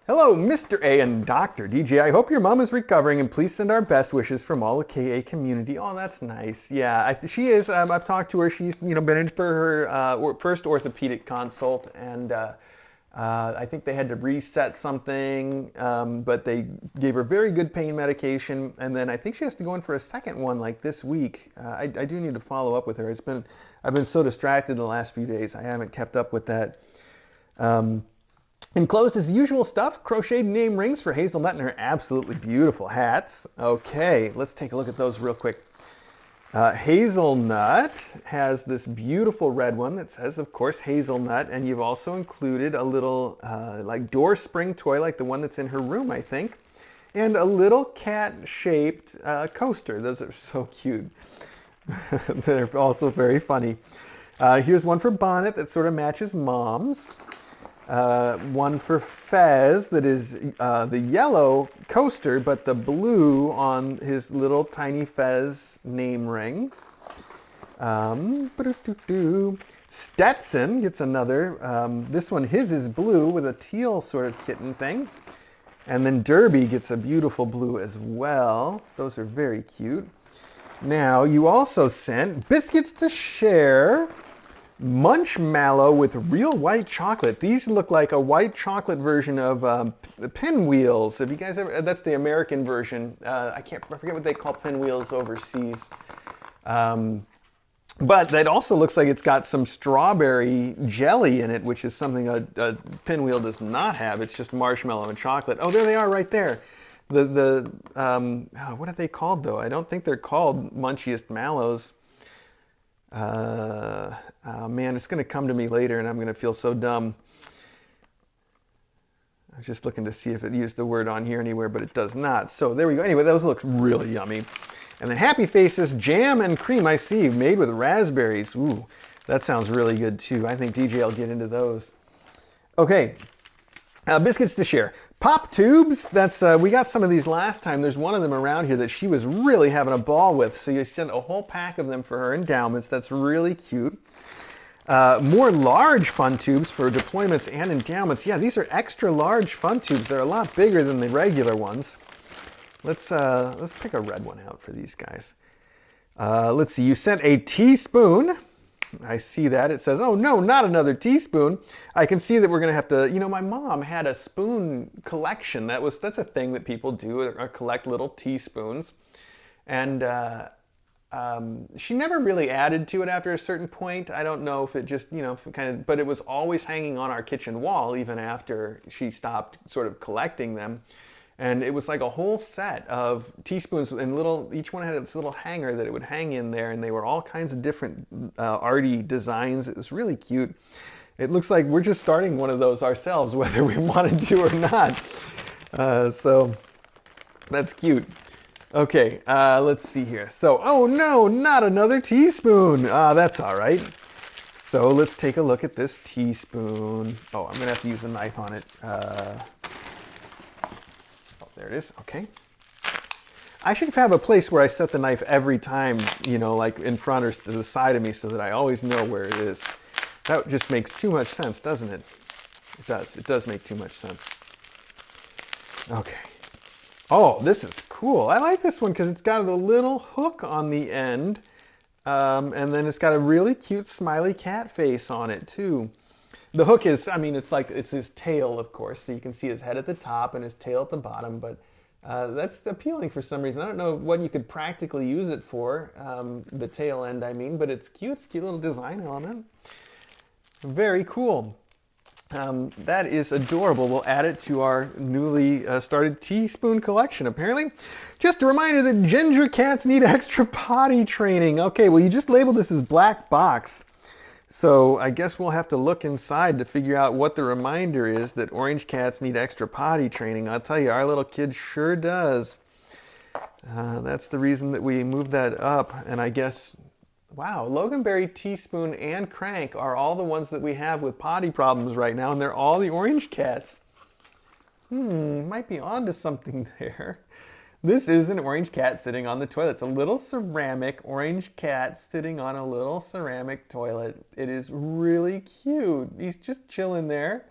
Hello, Mr. A and Dr. DJ. I hope your mom is recovering, and please send our best wishes from all the KA community. Oh, that's nice. Yeah, she is. I've talked to her. She's been in for her first orthopedic consult, and I think they had to reset something, but they gave her very good pain medication, and then I think she has to go in for a second one like this week. I do need to follow up with her. I've been so distracted the last few days. I haven't kept up with that. Enclosed is the usual stuff. Crocheted name rings for Hazelnut and her absolutely beautiful hats. Okay, let's take a look at those real quick. Hazelnut has this beautiful red one that says, of course, Hazelnut, and you've also included a little like door spring toy like the one that's in her room, I think, and a little cat-shaped coaster. Those are so cute. They're also very funny. Here's one for Bonnet that sort of matches Mom's. One for Fez that is the yellow coaster, but the blue on his little tiny Fez name ring. Stetson gets another. This one, his is blue with a teal sort of kitten thing. And then Derby gets a beautiful blue as well. Those are very cute. Now, you also sent biscuits to share, Munchmallow with real white chocolate. These look like a white chocolate version of pinwheels. Have you guys ever? That's the American version. I forget what they call pinwheels overseas. But that also looks like it's got some strawberry jelly in it, which is something a pinwheel does not have. It's just marshmallow and chocolate. Oh, there they are right there. What are they called though? I don't think they're called Munchiest Mallows. Oh man, it's going to come to me later and I'm going to feel so dumb. I was just looking to see if it used the word on here anywhere, but it does not. So there we go. Anyway, those look really yummy. And then Happy Faces jam and cream, I see, made with raspberries. Ooh, that sounds really good too. I think DJ will get into those. Okay, biscuits to share. Pop tubes, that's we got some of these last time. There's one of them around here that she was really having a ball with. So you sent a whole pack of them for her endowments. That's really cute. More large fun tubes for deployments and endowments. Yeah, these are extra large fun tubes. They're a lot bigger than the regular ones. Let's pick a red one out for these guys. Let's see, you sent a teaspoon. I see that. It says, oh no, not another teaspoon. I can see that we're going to have to, my mom had a spoon collection. That's a thing that people do, or collect little teaspoons. And She never really added to it after a certain point. I don't know if it just, but it was always hanging on our kitchen wall even after she stopped sort of collecting them. And it was like a whole set of teaspoons and each one had its little hanger that it would hang in there, and they were all kinds of different arty designs. It was really cute. It looks like we're just starting one of those ourselves, whether we wanted to or not. So that's cute. Okay, let's see here. So, oh no, not another teaspoon. That's all right. So let's take a look at this teaspoon. Oh, I'm gonna have to use a knife on it. Oh, there it is, okay. I should have a place where I set the knife every time, like in front or to the side of me so that I always know where it is. That just makes too much sense, doesn't it? It does make too much sense. Okay. Oh, this is cool. I like this one because it's got a little hook on the end. And then it's got a really cute smiley cat face on it too. The hook is, it's his tail, of course, so you can see his head at the top and his tail at the bottom, but that's appealing for some reason. I don't know what you could practically use it for, the tail end, but it's cute. It's a cute little design element. Very cool. That is adorable. We'll add it to our newly started teaspoon collection, apparently. Just a reminder that ginger cats need extra potty training. Okay, well, you just labeled this as black box. So I guess we'll have to look inside to figure out what the reminder is that orange cats need extra potty training. I'll tell you, our little kid sure does. That's the reason that we moved that up. And I guess, wow, Loganberry, Teaspoon, and Crank are all the ones that we have with potty problems right now, and they're all the orange cats. Might be onto something there. This is an orange cat sitting on the toilet. It's a little ceramic orange cat sitting on a little ceramic toilet. It is really cute. He's just chilling there.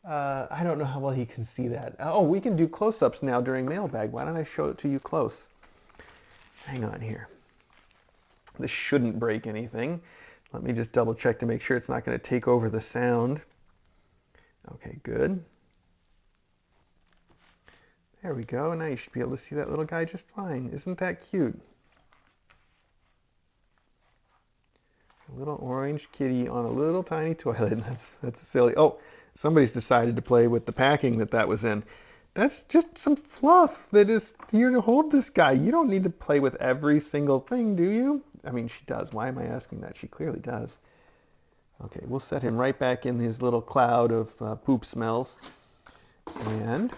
I don't know how well he can see that. Oh, we can do close-ups now during Mailbag. Why don't I show it to you close? Hang on here. This shouldn't break anything. Let me just double check to make sure it's not going to take over the sound. Okay, good. There we go. Now you should be able to see that little guy just fine. Isn't that cute? A little orange kitty on a little tiny toilet. That's silly. Oh, somebody's decided to play with the packing that was in. That's just some fluff that is here to hold this guy. You don't need to play with every single thing, do you? I mean, she does. Why am I asking that? She clearly does. Okay, we'll set him right back in his little cloud of poop smells. And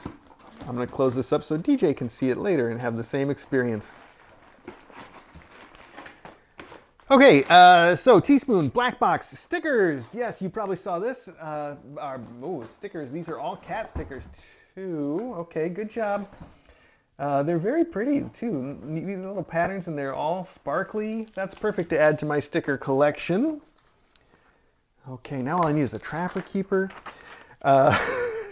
I'm going to close this up so DJ can see it later and have the same experience. Okay, so Teaspoon Black Box stickers. Yes, you probably saw this. Stickers. These are all cat stickers too. Okay, good job. They're very pretty too. These little patterns, and they're all sparkly. That's perfect to add to my sticker collection. Okay, now all I need is a Trapper Keeper.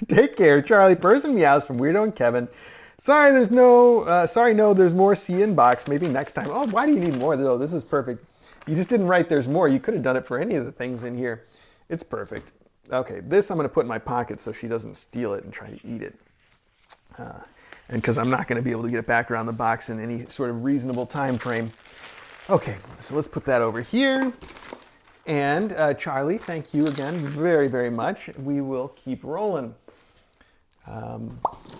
Take care, Charlie. Person meows from Weirdo and Kevin. Sorry, there's no, there's more C in box. Maybe next time. Oh, why do you need more though? This is perfect. You just didn't write there's more. You could have done it for any of the things in here. It's perfect. Okay, this I'm going to put in my pocket so she doesn't steal it and try to eat it. And because I'm not going to be able to get it back around the box in any sort of reasonable time frame. Okay, so let's put that over here. And Charlie, thank you again very, very much. We will keep rolling.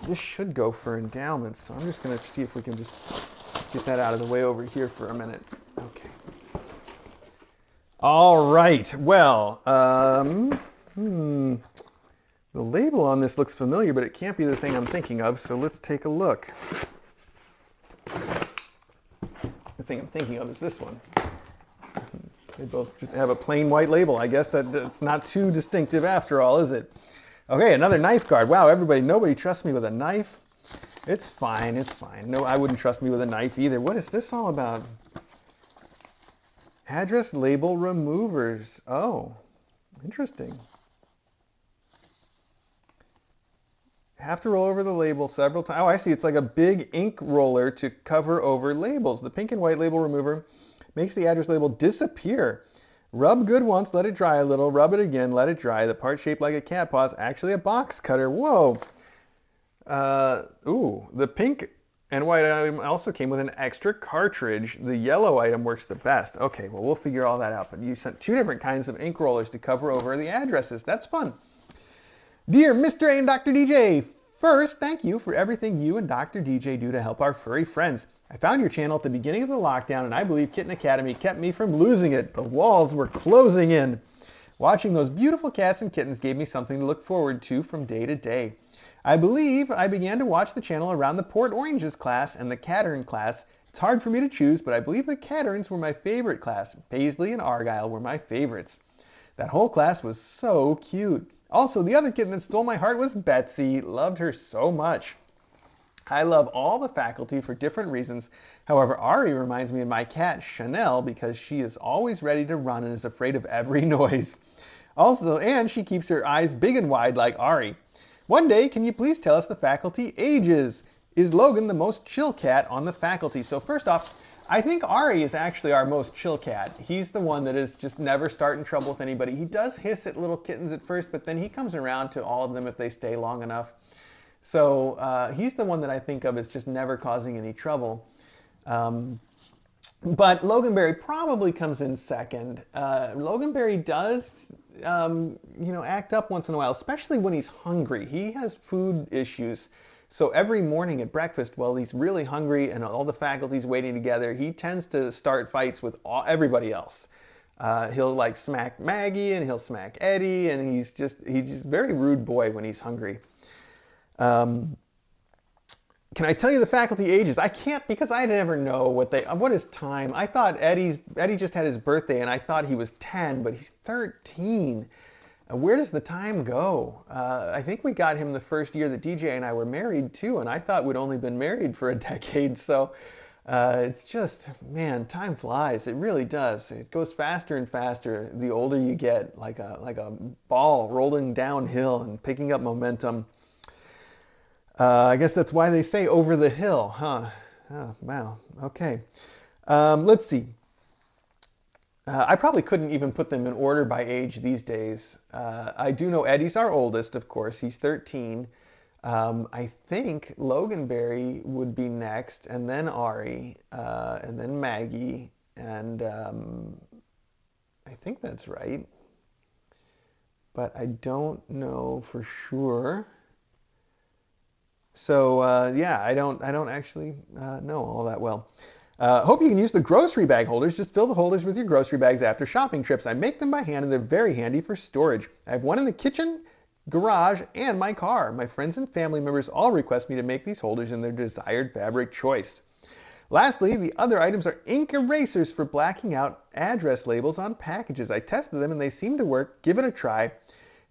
This should go for endowments, so I'm just going to see if we can just get that out of the way over here for a minute. Okay. All right, well, the label on this looks familiar, but it can't be the thing I'm thinking of, so let's take a look. The thing I'm thinking of is this one. They both just have a plain white label. I guess that's not too distinctive after all, is it? Okay, another knife guard. Wow, nobody trusts me with a knife. It's fine, it's fine. No, I wouldn't trust me with a knife either. What is this all about? Address label removers. Oh, interesting. Have to roll over the label several times. Oh, I see. It's like a big ink roller to cover over labels. The pink and white label remover makes the address label disappear. Rub good once, let it dry a little. Rub it again, let it dry. The part shaped like a cat paw is actually a box cutter. Whoa. Ooh, the pink And white item also came with an extra cartridge. The yellow item works the best. Okay, well, we'll figure all that out. But you sent 2 different kinds of ink rollers to cover over the addresses. That's fun. Dear Mr. A and Dr. DJ, first, thank you for everything you and Dr. DJ do to help our furry friends. I found your channel at the beginning of the lockdown, and I believe Kitten Academy kept me from losing it. The walls were closing in. Watching those beautiful cats and kittens gave me something to look forward to from day to day. I believe I began to watch the channel around the Port Oranges class and the Cattern class. It's hard for me to choose, but I believe the Catterns were my favorite class. Paisley and Argyle were my favorites. That whole class was so cute. Also, the other kitten that stole my heart was Betsy. Loved her so much. I love all the faculty for different reasons. However, Ari reminds me of my cat, Chanel, because she is always ready to run and is afraid of every noise. Also, and she keeps her eyes big and wide like Ari. One day, can you please tell us the faculty ages? Is Logan the most chill cat on the faculty? So first off, I think Ari is actually our most chill cat. He's the one that is just never starting trouble with anybody. He does hiss at little kittens at first, but then he comes around to all of them if they stay long enough. So he's the one that I think of as just never causing any trouble. But Loganberry probably comes in second. Loganberry does, act up once in a while, especially when he's hungry. He has food issues. So every morning at breakfast, while he's really hungry and all the faculty's waiting together, he tends to start fights with everybody else. He'll like smack Maggie and he'll smack Eddie, and he's just a very rude boy when he's hungry. Can I tell you the faculty ages? I can't, because I never know what is time. I thought Eddie just had his birthday and I thought he was 10, but he's 13. Where does the time go? I think we got him the first year that DJ and I were married too, and I thought we'd only been married for a decade. So it's just, man, time flies. It really does. It goes faster and faster the older you get, like a ball rolling downhill and picking up momentum. I guess that's why they say over the hill, huh? Oh, wow. Okay. Let's see. I probably couldn't even put them in order by age these days. I do know Eddie's our oldest, of course. He's 13. I think Loganberry would be next, and then Ari, and then Maggie, and I think that's right. But I don't know for sure. So yeah, I don't actually know all that well. Hope you can use the grocery bag holders. Just fill the holders with your grocery bags after shopping trips. I make them by hand and they're very handy for storage. I have one in the kitchen, garage, and my car. My friends and family members all request me to make these holders in their desired fabric choice. Lastly, the other items are ink erasers for blacking out address labels on packages. I tested them and they seem to work. Give it a try.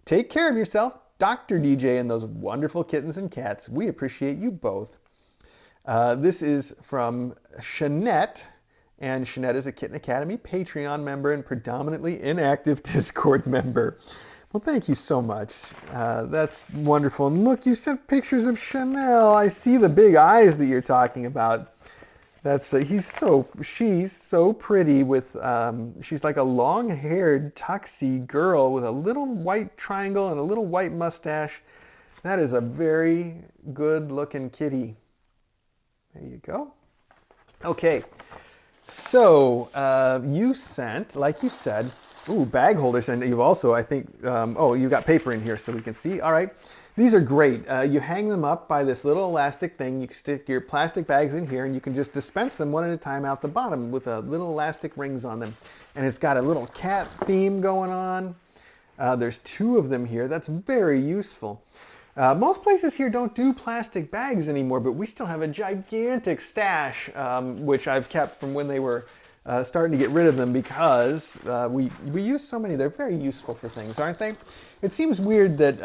Take care of yourself, Dr. DJ, and those wonderful kittens and cats. We appreciate you both. This is from Shanette, and Shanette is a Kitten Academy Patreon member and predominantly inactive Discord member. Well, thank you so much. That's wonderful. And look, you sent pictures of Chanel. I see the big eyes that you're talking about. That's she's so pretty with, she's like a long-haired tuxie girl with a little white triangle and a little white mustache. That is a very good-looking kitty. There you go. Okay, so you sent, like you said, bag holders, and you've also, I think, you've got paper in here so we can see. All right. These are great. You hang them up by this little elastic thing. You can stick your plastic bags in here and you can just dispense them one at a time out the bottom with little elastic rings on them. And it's got a little cat theme going on. There's 2 of them here. That's very useful. Most places here don't do plastic bags anymore, but we still have a gigantic stash, which I've kept from when they were starting to get rid of them because we use so many. They're very useful for things, aren't they? It seems weird that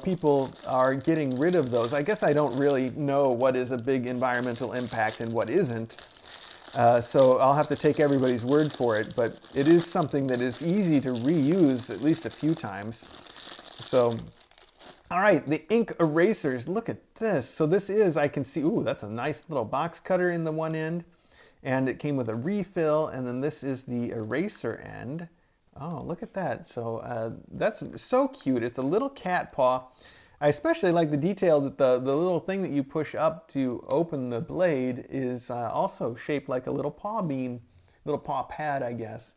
people are getting rid of those. I guess I don't really know what is a big environmental impact and what isn't. So I'll have to take everybody's word for it. But it is something that is easy to reuse at least a few times. So, all right, the ink erasers. Look at this. So this is, I can see, that's a nice little box cutter in the one end. And it came with a refill. And then this is the eraser end. Oh, look at that. So that's so cute. It's a little cat paw. I especially like the detail that the little thing that you push up to open the blade is also shaped like a little paw bean, little paw pad, I guess.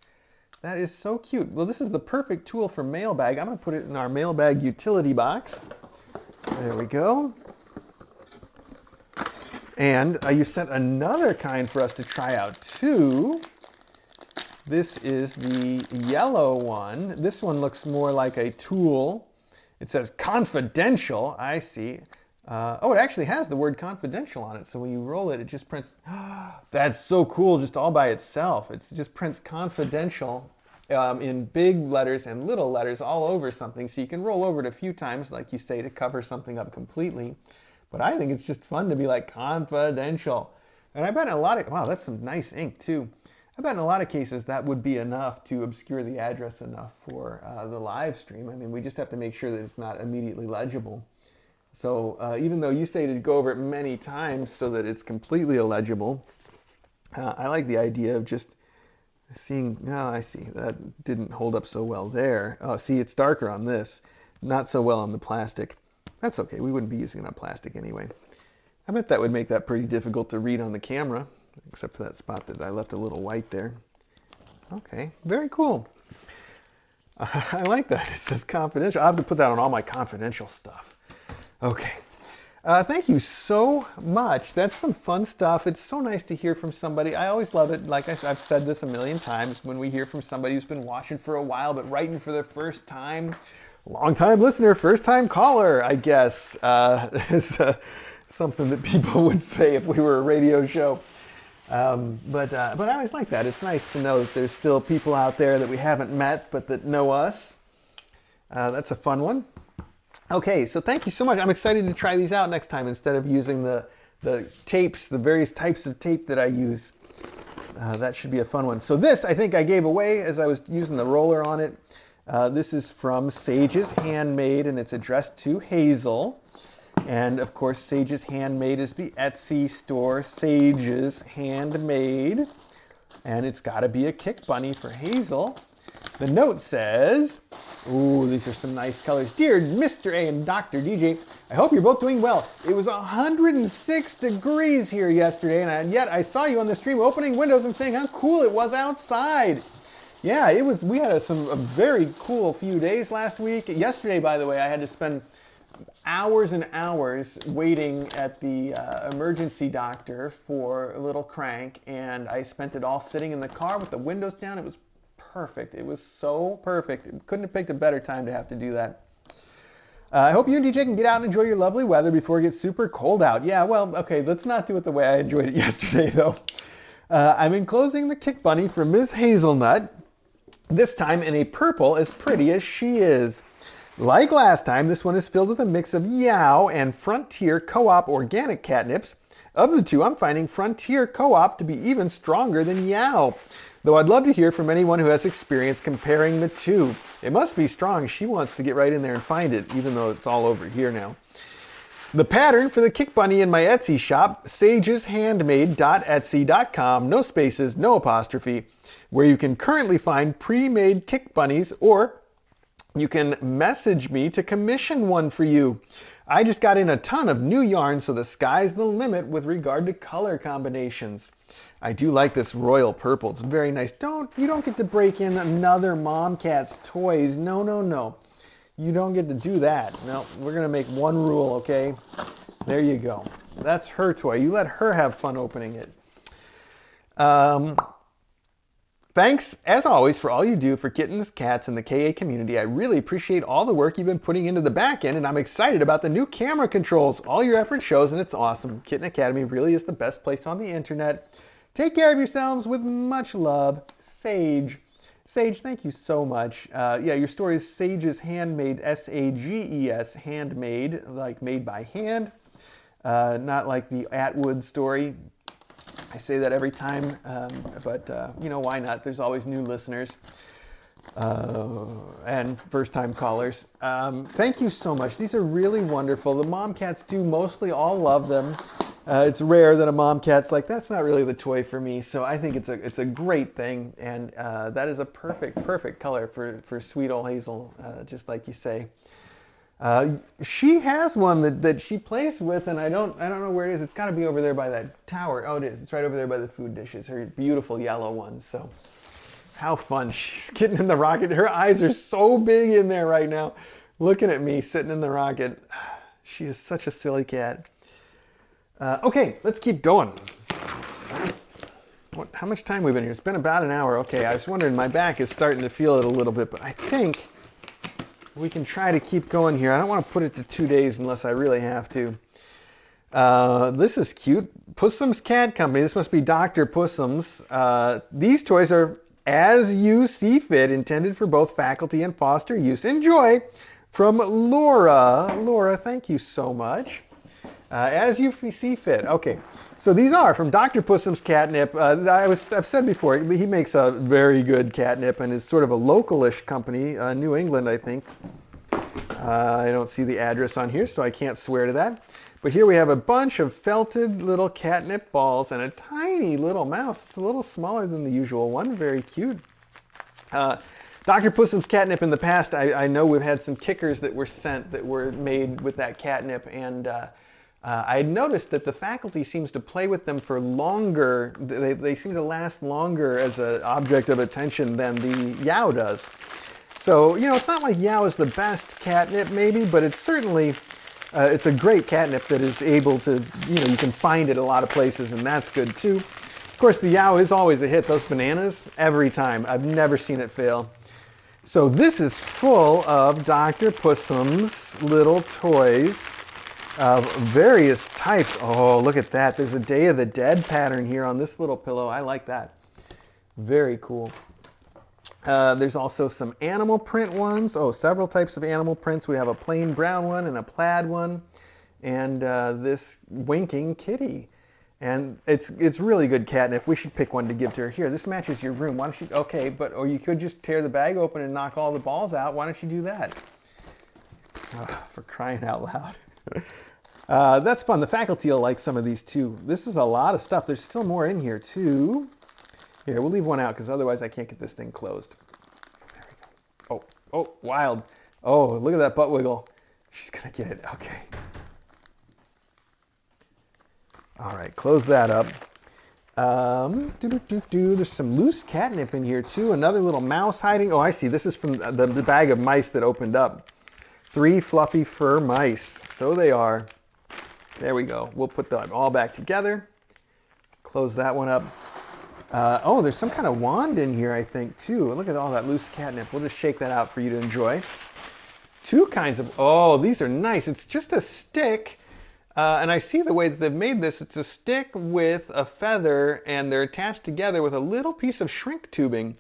That is so cute. Well, this is the perfect tool for Mailbag. I'm going to put it in our Mailbag utility box. There we go. And you sent another kind for us to try out too. This is the yellow one. This one looks more like a tool. It says confidential. I see. Oh, it actually has the word confidential on it. So when you roll it, it just prints. That's so cool just all by itself. It just prints confidential in big letters and little letters all over something. So you can roll over it a few times, like you say, to cover something up completely. But I think it's just fun to be like confidential. And I bet in a lot of, wow, that's some nice ink too. I bet in a lot of cases that would be enough to obscure the address enough for the live stream. I mean, we just have to make sure that it's not immediately legible. So even though you say to go over it many times so that it's completely illegible, I like the idea of just seeing, oh, I see, that didn't hold up so well there. Oh, see, it's darker on this, not so well on the plastic. That's okay, we wouldn't be using it on plastic anyway. I bet that would make that pretty difficult to read on the camera, except for that spot that I left a little white there. Okay, very cool. I like that, it says confidential. I'll have to put that on all my confidential stuff. Okay. Thank you so much. That's some fun stuff. It's so nice to hear from somebody. I always love it. Like I've said this a million times, when we hear from somebody who's been watching for a while but writing for the first time. Long-time listener, first-time caller, I guess, is something that people would say if we were a radio show. But I always like that. It's nice to know that there's still people out there that we haven't met but that know us. That's a fun one. Okay, so thank you so much. I'm excited to try these out next time instead of using the tapes, the various types of tape that I use. That should be a fun one. So this, I think I gave away as I was using the roller on it. This is from Sage's Handmade, and it's addressed to Hazel. And of course, Sage's Handmade is the Etsy store, Sage's Handmade. And it's got to be a kick bunny for Hazel. The note says, ooh, these are some nice colors. Dear Mr. A and Dr. DJ, I hope you're both doing well. It was 106 degrees here yesterday, and yet I saw you on the stream opening windows and saying how cool it was outside. Yeah, it was. We had a very cool few days last week. Yesterday, by the way, I had to spend hours and hours waiting at the emergency doctor for a little crank, and I spent it all sitting in the car with the windows down. It was perfect. It was so perfect. Couldn't have picked a better time to have to do that. I hope you and DJ can get out and enjoy your lovely weather before it gets super cold out. Yeah, well, okay, let's not do it the way I enjoyed it yesterday, though. I'm enclosing the Kick Bunny for Ms. Hazelnut, this time in a purple as pretty as she is. Like last time, this one is filled with a mix of Yow and Frontier Co-op organic catnips. Of the two, I'm finding Frontier Co-op to be even stronger than Yow. Though I'd love to hear from anyone who has experience comparing the two. It must be strong. She wants to get right in there and find it, even though it's all over here now. The pattern for the Kick Bunny in my Etsy shop, sageshandmade.etsy.com, no spaces, no apostrophe, where you can currently find pre-made Kick Bunnies, or you can message me to commission one for you. I just got in a ton of new yarn, so the sky's the limit with regard to color combinations. I do like this royal purple. It's very nice. You don't get to break in another Mom Cat's toys. No, no, no. You don't get to do that. No, we're going to make one rule, okay? There you go. That's her toy. You let her have fun opening it. Thanks, as always, for all you do for kittens, cats, and the KA community. I really appreciate all the work you've been putting into the back end, and I'm excited about the new camera controls. All your effort shows, and it's awesome. Kitten Academy really is the best place on the internet. Take care of yourselves with much love, Sage. Sage, thank you so much. Yeah, your story is Sage's Handmade, S-A-G-E-S, handmade, like made by hand, not like the Atwood story. I say that every time, but you know, why not? There's always new listeners and first-time callers. Thank you so much. These are really wonderful. The Mom Cats do mostly all love them. It's rare that a Mom Cat's like, that's not really the toy for me. So I think it's a great thing, and that is a perfect color for sweet old Hazel, just like you say. She has one that she plays with, and I don't know where it is. It's got to be over there by that tower. Oh, it is. It's right over there by the food dishes. Her beautiful yellow one. So how fun! She's getting in the rocket. Her eyes are so big in there right now, looking at me sitting in the rocket. She is such a silly cat. Okay, let's keep going. How much time we've been here? It's been about an hour. Okay, I was wondering, my back is starting to feel it a little bit, but I think we can try to keep going here. I don't want to put it to 2 days unless I really have to. This is cute. Pussum's Cat Company. This must be Dr. Pussum's. These toys are as you see fit, intended for both faculty and foster use. Enjoy! From Laura. Laura, thank you so much. As you see fit. Okay, so these are from Dr. Pussum's Catnip. I've said before, he makes a very good catnip, and is sort of a localish company, New England, I think. I don't see the address on here, so I can't swear to that. But here we have a bunch of felted little catnip balls and a tiny little mouse. It's a little smaller than the usual one. Very cute. Dr. Pussum's Catnip, in the past, I know we've had some kickers that were sent that were made with that catnip, and I had noticed that the faculty seems to play with them for longer. They seem to last longer as an object of attention than the Yow does. So, you know, it's not like Yow is the best catnip maybe, but it's certainly, it's a great catnip that is able to, you know, you can find it a lot of places, and that's good too. Of course, the Yow is always a hit. Those bananas, every time. I've never seen it fail. So this is full of Dr. Pussum's little toys of various types. Oh, look at that. There's a Day of the Dead pattern here on this little pillow. I like that. Very cool. There's also some animal print ones. Oh, several types of animal prints. We have a plain brown one and a plaid one, and this winking kitty. And it's really good catnip. We should pick one to give to her. Here, this matches your room. Why don't you? Okay, but or you could just tear the bag open and knock all the balls out. Why don't you do that? Oh, for crying out loud. That's fun. The faculty will like some of these too. This is a lot of stuff. There's still more in here too. Here, we'll leave one out because otherwise I can't get this thing closed. There we go. Oh, oh, wild. Oh, look at that butt wiggle. She's gonna get it. Okay. All right, close that up. There's some loose catnip in here too. Another little mouse hiding. Oh, I see. This is from the bag of mice that opened up. 3 fluffy fur mice. So they are. There we go. We'll put them all back together. Close that one up. Oh, there's some kind of wand in here, I think, too. Look at all that loose catnip. We'll just shake that out for you to enjoy. 2 kinds of, oh, these are nice. It's just a stick, and I see the way that they've made this. It's a stick with a feather, and they're attached together with a little piece of shrink tubing,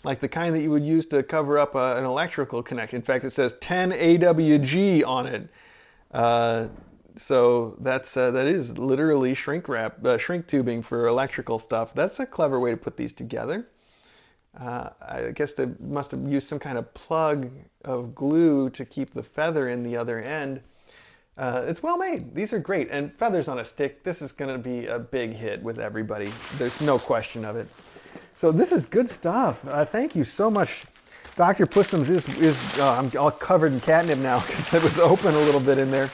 like the kind that you would use to cover up an electrical connection. In fact, it says 10 AWG on it. So that is literally shrink tubing for electrical stuff. That's a clever way to put these together. I guess they must have used some kind of plug of glue to keep the feather in the other end. It's well made. These are great. And feathers on a stick, this is going to be a big hit with everybody. There's no question of it. So this is good stuff. Thank you so much. Dr. Pussum's I'm all covered in catnip now because it was open a little bit in there.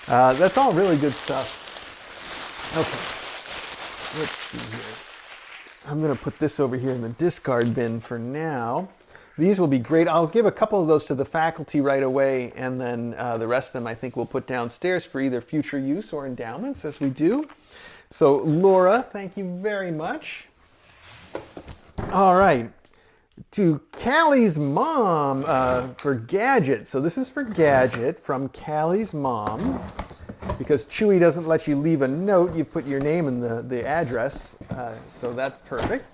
That's all really good stuff. Okay, let's see here. I'm going to put this over here in the discard bin for now. These will be great. I'll give a couple of those to the faculty right away, and then the rest of them I think we'll put downstairs for either future use or endowments as we do. So Laura, thank you very much. All right. To Callie's mom for Gadget. So this is for Gadget from Callie's mom. Because Chewy doesn't let you leave a note, you put your name and the address. So that's perfect.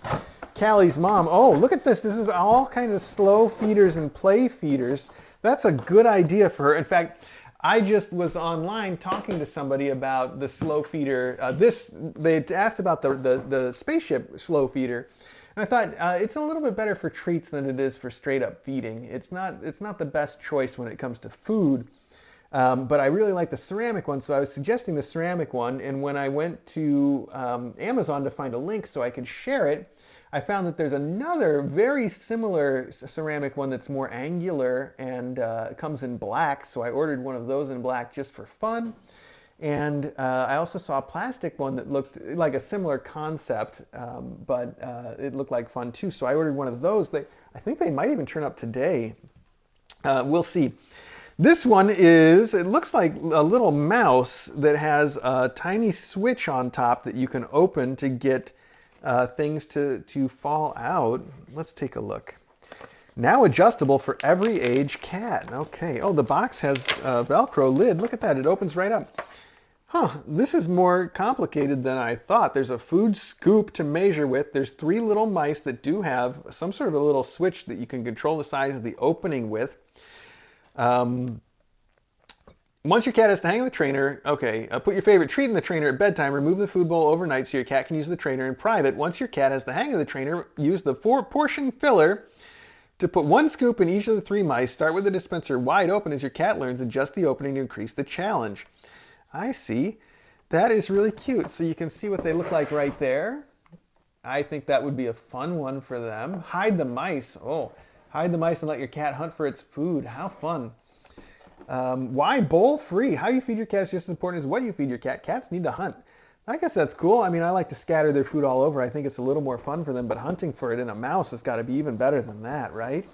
Callie's mom. Oh, look at this. This is all kinds of slow feeders and play feeders. That's a good idea for her. In fact, I just was online talking to somebody about the slow feeder. They asked about the spaceship slow feeder. And I thought it's a little bit better for treats than it is for straight up feeding. It's not the best choice when it comes to food, but I really like the ceramic one, so I was suggesting the ceramic one. And when I went to Amazon to find a link so I could share it, I found that there's another very similar ceramic one that's more angular and it comes in black. So I ordered one of those in black just for fun. And I also saw a plastic one that looked like a similar concept, but it looked like fun too. So I ordered one of those. I think they might even turn up today. We'll see. This one is, it looks like a little mouse that has a tiny switch on top that you can open to get things to fall out. Let's take a look. Now adjustable for every age cat. Okay. Oh, the box has a Velcro lid. Look at that. It opens right up. Huh. This is more complicated than I thought. There's a food scoop to measure with. There's 3 little mice that do have some sort of a little switch that you can control the size of the opening with. Once your cat has to hang on the trainer, okay, put your favorite treat in the trainer at bedtime, remove the food bowl overnight so your cat can use the trainer in private. Once your cat has the hang of the trainer, use the 4-portion filler to put 1 scoop in each of the 3 mice. Start with the dispenser wide open as your cat learns. Adjust the opening to increase the challenge. I see. That is really cute. So you can see what they look like right there. I think that would be a fun one for them. Hide the mice. Oh. Hide the mice and let your cat hunt for its food. How fun. Why bowl free? How you feed your cat is just as important as what you feed your cat. Cats need to hunt. I guess that's cool. I mean, I like to scatter their food all over. I think it's a little more fun for them, but hunting for it in a mouse has got to be even better than that, right?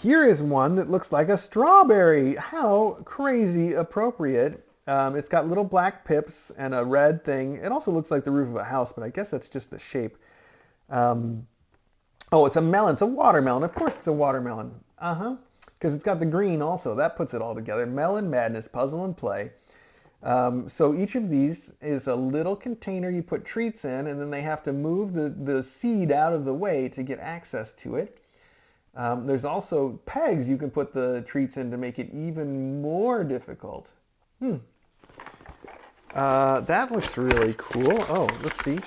Here is one that looks like a strawberry. How crazy appropriate. It's got little black pips and a red thing. It also looks like the roof of a house, but I guess that's just the shape. Oh, it's a melon. It's a watermelon. Of course it's a watermelon. Because it's got the green also. That puts it all together. Melon Madness, Puzzle and Play. So each of these is a little container you put treats in, and then they have to move the seed out of the way to get access to it. There's also pegs you can put the treats in to make it even more difficult. That looks really cool. Oh, let's see.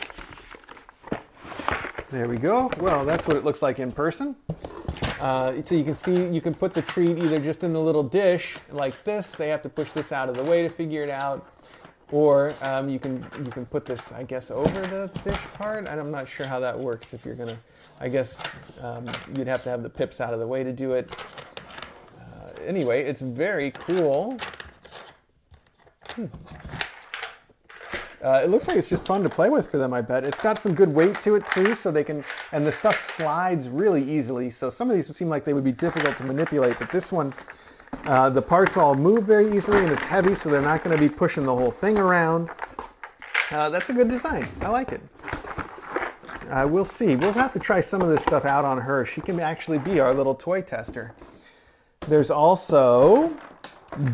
There we go. Well, that's what it looks like in person. So you can see, you can put the treat either just in the little dish like this. They have to push this out of the way to figure it out. Or you can put this, I guess, over the dish part. I'm not sure how that works. If you're going to, I guess you'd have to have the pips out of the way to do it. Anyway, it's very cool. It looks like it's just fun to play with for them, I bet. It's got some good weight to it too, so they can, and the stuff slides really easily. So some of these would seem like they would be difficult to manipulate, but this one, the parts all move very easily and it's heavy, so they're not going to be pushing the whole thing around. That's a good design. I like it. We'll see. We'll have to try some of this stuff out on her. She can actually be our little toy tester. There's also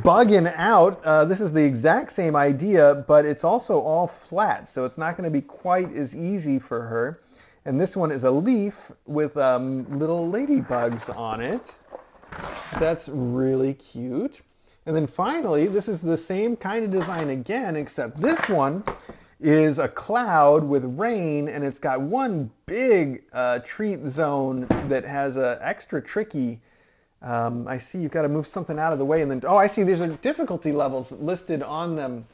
Bugging Out. This is the exact same idea, but it's also all flat, so it's not going to be quite as easy for her. And this one is a leaf with little ladybugs on it. That's really cute. And then finally, this is the same kind of design again, except this one is a cloud with rain, and it's got one big treat zone that has a extra tricky. I see you've got to move something out of the way, and then, oh, I see there's difficulty levels listed on them.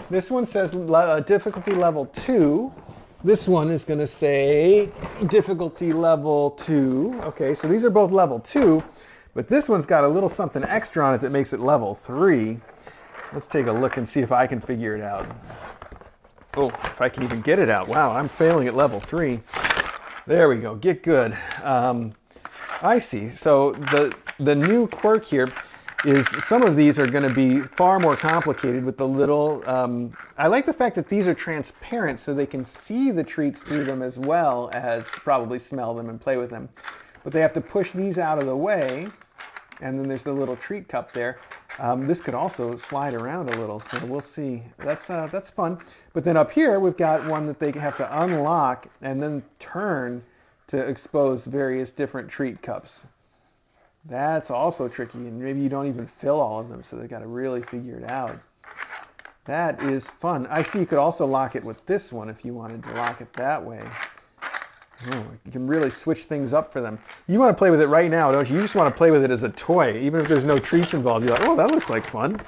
This one says difficulty level 2. This one is going to say difficulty level 2. Okay, so these are both level 2, but this one's got a little something extra on it that makes it level 3. Let's take a look and see if I can figure it out. Oh, if I can even get it out. Wow, I'm failing at level 3. There we go. Get good. I see. So the new quirk here is some of these are going to be far more complicated with the little, I like the fact that these are transparent so they can see the treats through them as well as probably smell them and play with them. But they have to push these out of the way, and then there's the little treat cup there. This could also slide around a little, so we'll see. That's fun. But then up here we've got one that they have to unlock and then turn to expose various different treat cups. That's also tricky, and maybe you don't even fill all of them, so they've got to really figure it out. That is fun. I see you could also lock it with this one if you wanted to lock it that way. Oh, you can really switch things up for them. You want to play with it right now, don't you? You just want to play with it as a toy, even if there's no treats involved. You're like, oh, that looks like fun.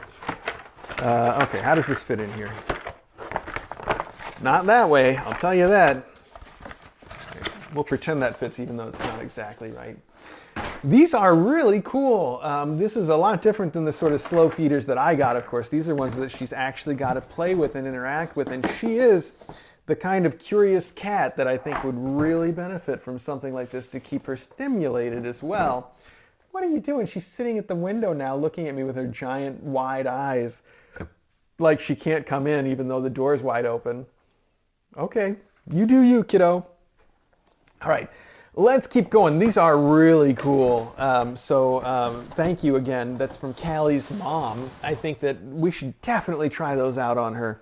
Okay, how does this fit in here? Not that way, I'll tell you that. We'll pretend that fits even though it's not exactly right. These are really cool. This is a lot different than the sort of slow feeders that I got, of course. These are ones that she's actually got to play with and interact with. And she is the kind of curious cat that I think would really benefit from something like this to keep her stimulated as well. What are you doing? She's sitting at the window now looking at me with her giant wide eyes like she can't come in even though the door is wide open. Okay, you do you, kiddo. All right, let's keep going. These are really cool. Thank you again. That's from Callie's mom. I think that we should definitely try those out on her.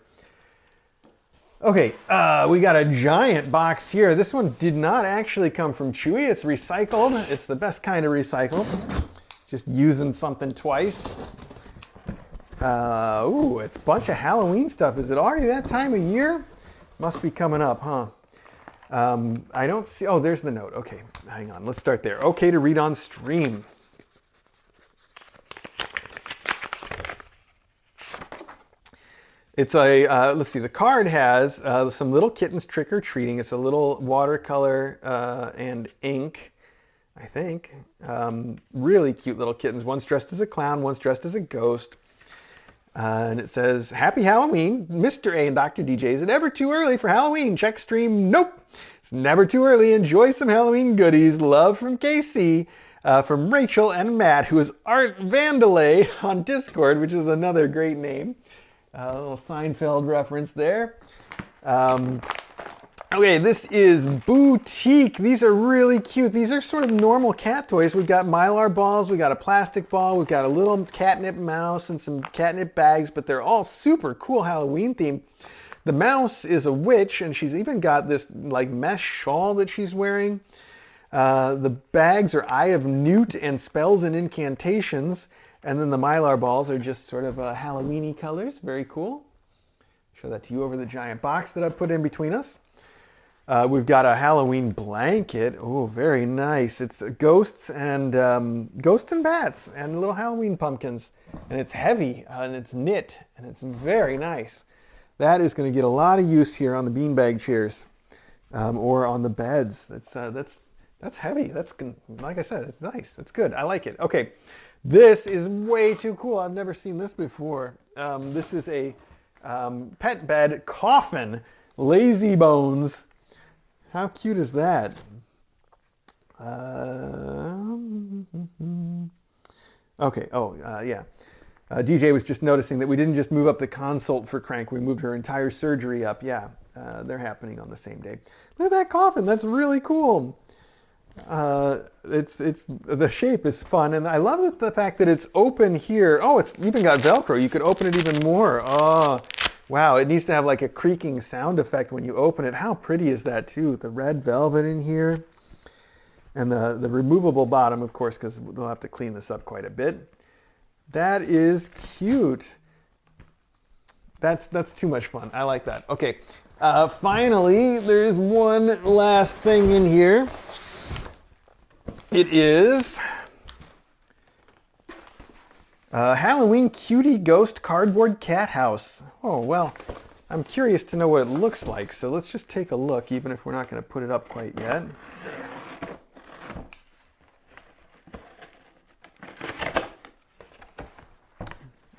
Okay, we got a giant box here. This one did not actually come from Chewy. It's recycled. It's the best kind of recycled. Just using something twice. Ooh, it's a bunch of Halloween stuff. Is it already that time of year? Must be coming up, huh? I don't see, oh, there's the note. Okay, hang on, let's start there. Okay to read on stream. It's a, let's see, the card has some little kittens trick-or-treating. It's a little watercolor and ink, I think. Really cute little kittens. One's dressed as a clown, one's dressed as a ghost. And it says, Happy Halloween, Mr. A and Dr. DJ. Is it ever too early for Halloween? Check stream. Nope. It's never too early. Enjoy some Halloween goodies. Love from KC, from Rachel and Matt, who is Art Vandalay on Discord, which is another great name. A little Seinfeld reference there. Okay, this is Boutique. These are really cute. These are sort of normal cat toys. We've got Mylar balls, we've got a plastic ball, we've got a little catnip mouse and some catnip bags, but they're all super cool Halloween themed. The mouse is a witch, and she's even got this like mesh shawl that she's wearing. The bags are Eye of Newt and spells and incantations. And then the Mylar balls are just sort of Halloween-y colors. Very cool. Show that to you over the giant box that I put in between us. We've got a Halloween blanket. Oh, very nice. It's ghosts and bats and little Halloween pumpkins. And it's heavy and it's knit and it's very nice. That is going to get a lot of use here on the beanbag chairs or on the beds. That's heavy. That's, like I said, it's nice. It's good. I like it. Okay. This is way too cool. I've never seen this before. This is a pet bed coffin. Lazy Bones. How cute is that? Okay. Oh, yeah. DJ was just noticing that we didn't just move up the consult for Crank. We moved her entire surgery up. Yeah, they're happening on the same day. Look at that coffin. That's really cool. The shape is fun, and I love the fact that it's open here. Oh, it's even got Velcro. You could open it even more. Oh, wow. It needs to have like a creaking sound effect when you open it. How pretty is that too? The red velvet in here, and the removable bottom, of course, because we'll have to clean this up quite a bit. That is cute. That's too much fun. I like that. Okay. Finally, there's one last thing in here. It is a Halloween Cutie Ghost Cardboard Cat House. Oh, well, I'm curious to know what it looks like, so let's just take a look, even if we're not going to put it up quite yet.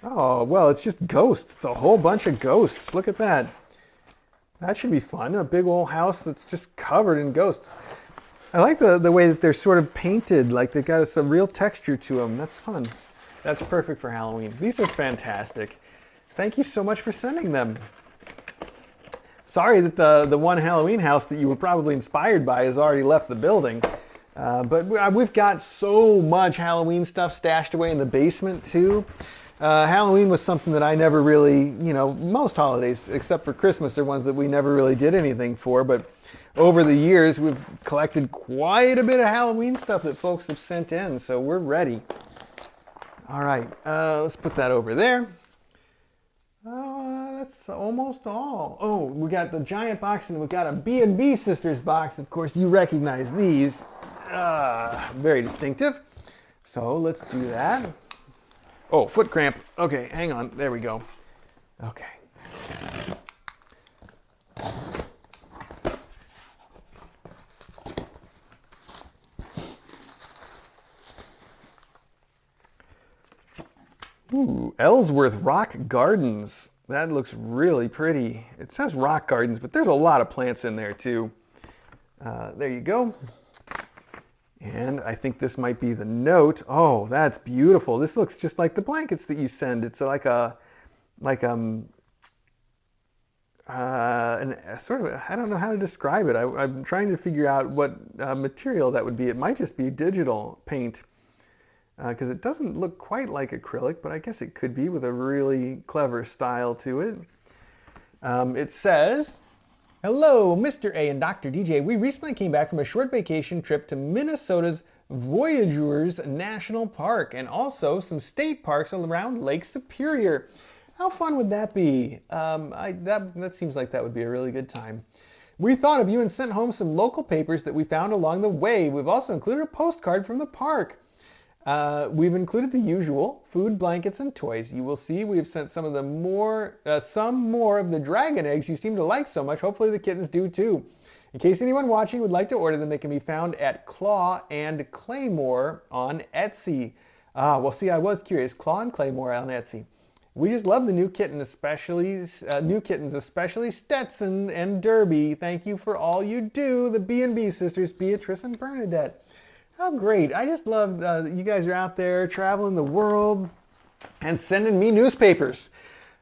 Oh, well, it's just ghosts. It's a whole bunch of ghosts. Look at that. That should be fun. A big old house that's just covered in ghosts. I like the way that they're sort of painted, like they've got some real texture to them. That's fun. That's perfect for Halloween. These are fantastic. Thank you so much for sending them. Sorry that the one Halloween house that you were probably inspired by has already left the building. But we've got so much Halloween stuff stashed away in the basement too. Halloween was something that I never really, most holidays except for Christmas are ones that we never really did anything for, but over the years, we've collected quite a bit of Halloween stuff that folks have sent in, so we're ready. All right, let's put that over there. That's almost all. Oh, we got the giant box, and we got a B&B Sisters box. Of course, you recognize these. Very distinctive. So let's do that. Oh, foot cramp. Okay, hang on. There we go. Okay. Ooh, Ellsworth Rock Gardens. That looks really pretty. It says rock gardens, but there's a lot of plants in there too. There you go. And I think this might be the note. Oh, that's beautiful. This looks just like the blankets that you send. It's like a, sort of, I don't know how to describe it. I'm trying to figure out what material that would be. It might just be digital paint because it doesn't look quite like acrylic, but I guess it could be with a really clever style to it. It says, "Hello, Mr. A and Dr. DJ. We recently came back from a short vacation trip to Minnesota's Voyageurs National Park and also some state parks around Lake Superior. How fun would that be? That seems like that would be a really good time. We thought of you and sent home some local papers that we found along the way. We've also included a postcard from the park. We've included the usual food, blankets, and toys. You will see we have sent some more of the dragon eggs you seem to like so much. Hopefully the kittens do too. In case anyone watching would like to order them, they can be found at Claw and Claymore on Etsy." Well, see, I was curious. Claw and Claymore on Etsy. "We just love the new kittens, especially Stetson and Derby. Thank you for all you do. The B&B sisters, Beatrice and Bernadette." How great. I just love that you guys are out there traveling the world and sending me newspapers.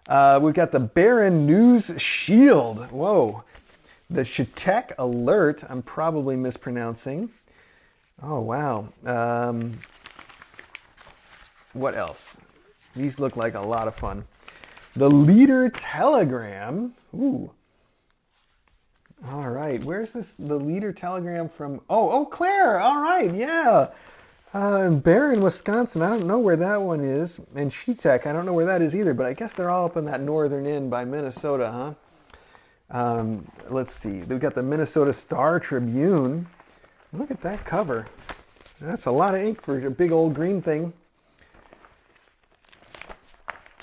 We've got the Barron News Shield. Whoa. The Shitek Alert. I'm probably mispronouncing. Oh, wow. What else? These look like a lot of fun. The Leader Telegram. Ooh. All right, where's this? The Leader Telegram from? Oh, Eau Claire. All right, yeah. Barron, Wisconsin. I don't know where that one is. And Shitek, I don't know where that is either. But I guess they're all up in that northern end by Minnesota, huh? Let's see. We've got the Minnesota Star Tribune. Look at that cover. That's a lot of ink for a big old green thing.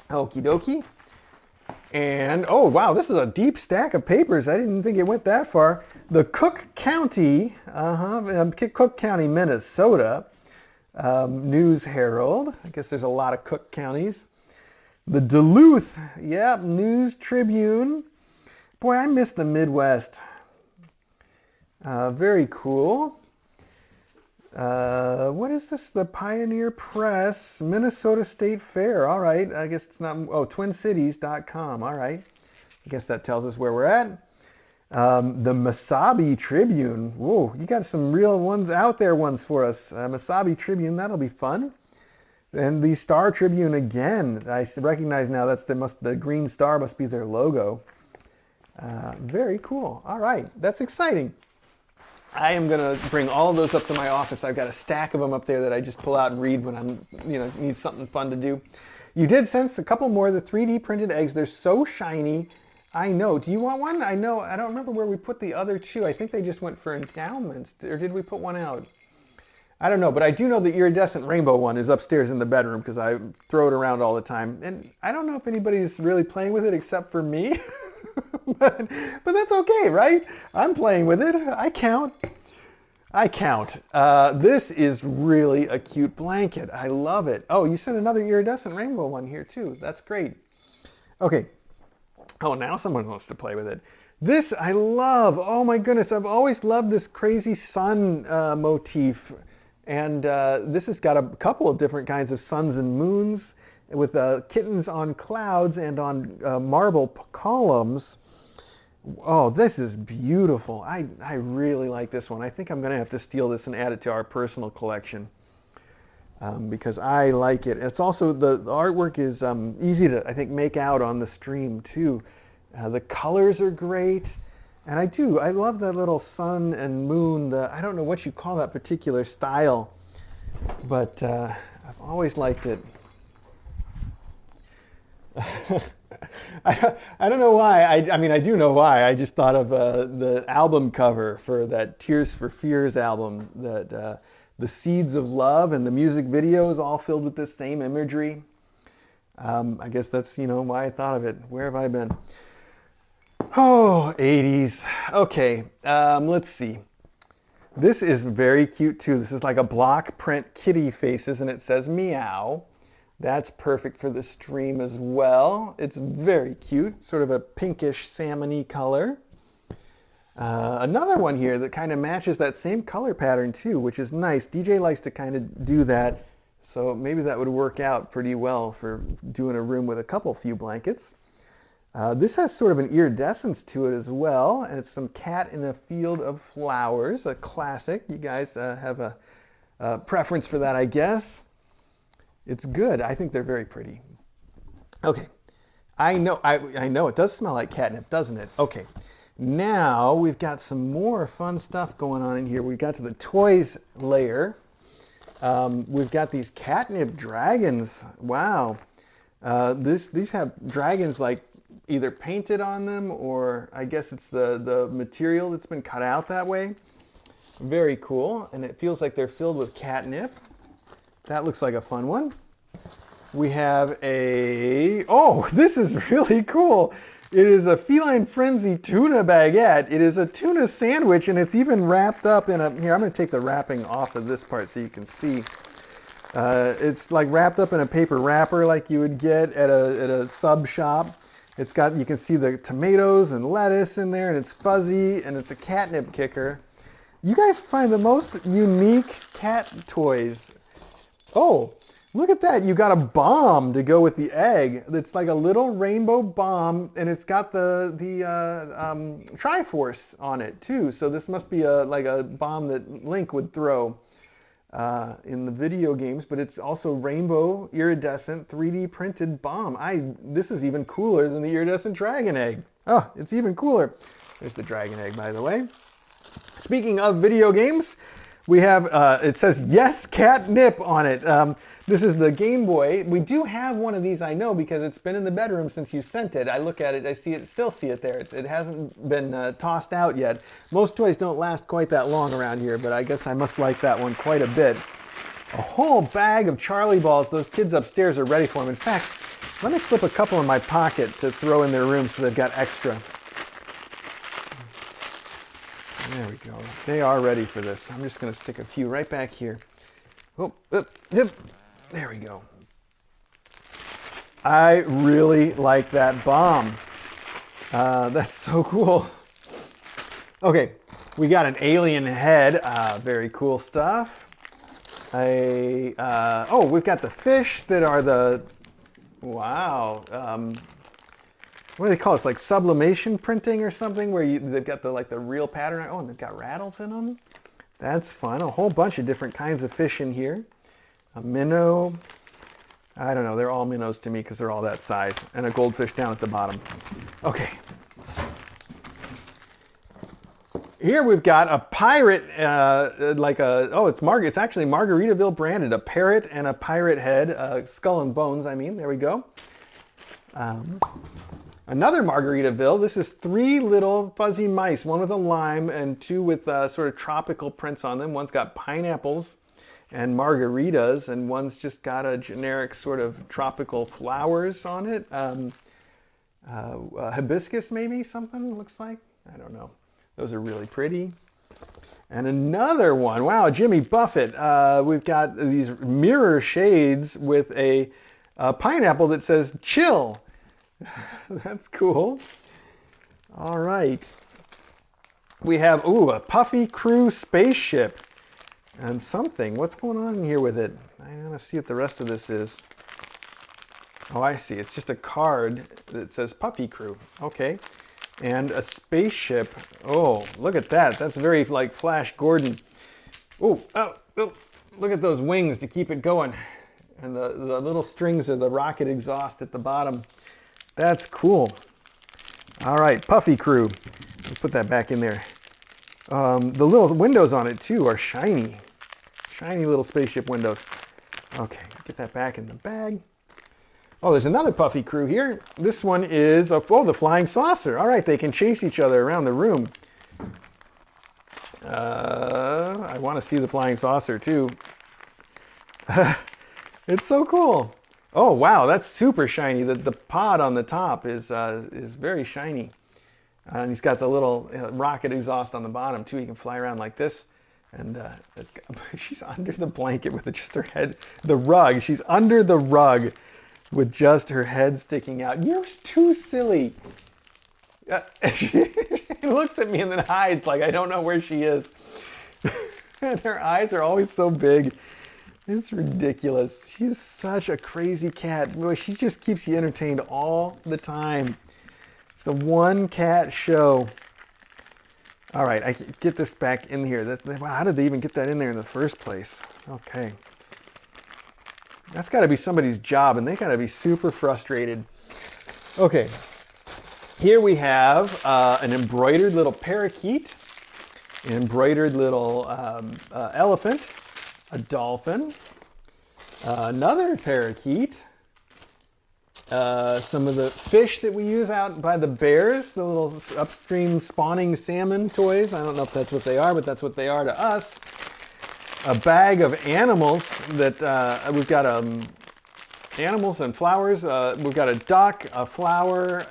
Okie dokie. And, oh, wow, this is a deep stack of papers. I didn't think it went that far. The Cook County, Cook County, Minnesota News Herald. I guess there's a lot of Cook counties. The Duluth, News Tribune. Boy, I miss the Midwest. Very cool. What is this? The Pioneer Press, Minnesota State Fair. All right. I guess it's not, twincities.com. All right. I guess that tells us where we're at. The Mesabi Tribune. Whoa, you got some real ones out there ones for us. Mesabi Tribune, that'll be fun. And the Star Tribune again. I recognize now the green star must be their logo. Very cool. All right. That's exciting. I am going to bring all of those up to my office. I've got a stack of them up there that I just pull out and read when I'm, need something fun to do. You did send a couple more of the 3D printed eggs. They're so shiny. I know. Do you want one? I know. I don't remember where we put the other two. I think they just went for endowments. Or did we put one out? I don't know. But I do know the iridescent rainbow one is upstairs in the bedroom because I throw it around all the time. And I don't know if anybody's really playing with it except for me. but that's okay, right? I'm playing with it. I count. This is really a cute blanket. I love it. Oh, you sent another iridescent rainbow one here too. That's great. Okay. Oh, now someone wants to play with it. This I love. Oh my goodness. I've always loved this crazy sun motif. And this has got a couple of different kinds of suns and moons with kittens on clouds and on marble columns. Oh, this is beautiful. I really like this one. I think I'm going to have to steal this and add it to our personal collection because I like it. It's also, the artwork is easy to, I think, make out on the stream too. The colors are great. And I love that little sun and moon. I don't know what you call that particular style, but I've always liked it. I don't know why. I mean, I do know why. I just thought of the album cover for that Tears for Fears album, that the Seeds of Love, and the music video is all filled with this same imagery. I guess that's, why I thought of it. Where have I been? Oh, 80s. Okay, let's see. This is very cute too. This is like a block print kitty faces, and it says meow. That's perfect for the stream as well. It's very cute, sort of a pinkish salmon-y color. Another one here that kind of matches that same color pattern too, which is nice. DJ likes to kind of do that, so maybe that would work out pretty well for doing a room with a few blankets. This has sort of an iridescence to it as well, and it's some cat in a field of flowers, a classic. You guys have a preference for that, I guess. It's good. I think they're very pretty. Okay, I know it does smell like catnip, doesn't it? Okay, now we've got some more fun stuff going on in here. We got to the toys layer. We've got these catnip dragons. Wow, these have dragons like either painted on them, or I guess it's the material that's been cut out that way. Very cool, and it feels like they're filled with catnip. That looks like a fun one. We have oh, this is really cool. It is a Feline Frenzy tuna baguette. It is a tuna sandwich, and it's even wrapped up in here, I'm going to take the wrapping off of this part so you can see. It's like wrapped up in a paper wrapper like you would get at a sub shop. It's got, you can see the tomatoes and lettuce in there, and it's fuzzy, and it's a catnip kicker. You guys find the most unique cat toys. Oh, look at that. You got a bomb to go with the egg. It's like a little rainbow bomb, and it's got the Triforce on it too. So this must be like a bomb that Link would throw in the video games, but it's also rainbow iridescent 3D printed bomb. This is even cooler than the iridescent dragon egg. Oh, it's even cooler. There's the dragon egg, by the way. Speaking of video games, we have, it says yes catnip on it. This is the Game Boy. We do have one of these, I know, because it's been in the bedroom since you sent it. I look at it, I see it, still see it there. It hasn't been tossed out yet. Most toys don't last quite that long around here, but I guess I must like that one quite a bit. A whole bag of Charlie balls. Those kids upstairs are ready for them. In fact, let me slip a couple in my pocket to throw in their room so they've got extra. There we go. They are ready for this. I'm just going to stick a few right back here. Oh, there we go. I really like that bomb. That's so cool. Okay, we got an alien head. Very cool stuff. Oh, we've got the fish that are the, wow. What do they call it? It's like sublimation printing or something, where they've got the real pattern. Oh, and they've got rattles in them. That's fun. A whole bunch of different kinds of fish in here. A minnow. I don't know. They're all minnows to me because they're all that size. And a goldfish down at the bottom. Okay. Here we've got a pirate, it's actually Margaritaville branded. A parrot and a pirate head. Skull and bones, I mean. There we go. Another Margaritaville. This is 3 little fuzzy mice, one with a lime and 2 with sort of tropical prints on them. One's got pineapples and margaritas, and one's just got a generic sort of tropical flowers on it. Hibiscus maybe, something looks like. I don't know. Those are really pretty. And another one, wow, Jimmy Buffett. We've got these mirror shades with a pineapple that says chill. That's cool. All right. We have, a Puffy Crew spaceship and something. What's going on in here with it? I want to see what the rest of this is. Oh, I see. It's just a card that says Puffy Crew. Okay. And a spaceship. Oh, look at that. That's very like Flash Gordon. Oh, look at those wings to keep it going. And the little strings are the rocket exhaust at the bottom. That's cool. All right, Puffy Crew. Let's put that back in there. The little windows on it too are shiny. Shiny little spaceship windows. Okay, get that back in the bag. Oh, there's another Puffy Crew here. This one is, the flying saucer. All right, they can chase each other around the room. I want to see the flying saucer too. It's so cool. Oh, wow, that's super shiny. The pod on the top is very shiny. And he's got the little rocket exhaust on the bottom too. He can fly around like this. And she's under the blanket with just her head, the rug. She's under the rug with just her head sticking out. You're too silly. She looks at me and then hides like I don't know where she is. And her eyes are always so big. It's ridiculous. She's such a crazy cat. Boy, she just keeps you entertained all the time. It's a one cat show. All right, I can get this back in here. Wow, how did they even get that in there in the first place? Okay. That's got to be somebody's job, and they got to be super frustrated. Okay. Here we have an embroidered little parakeet, an embroidered little elephant, a dolphin, another parakeet, some of the fish that we use out by the bears, the little upstream spawning salmon toys. I don't know if that's what they are, but that's what they are to us. A bag of animals that we've got animals and flowers. We've got a duck, a flower,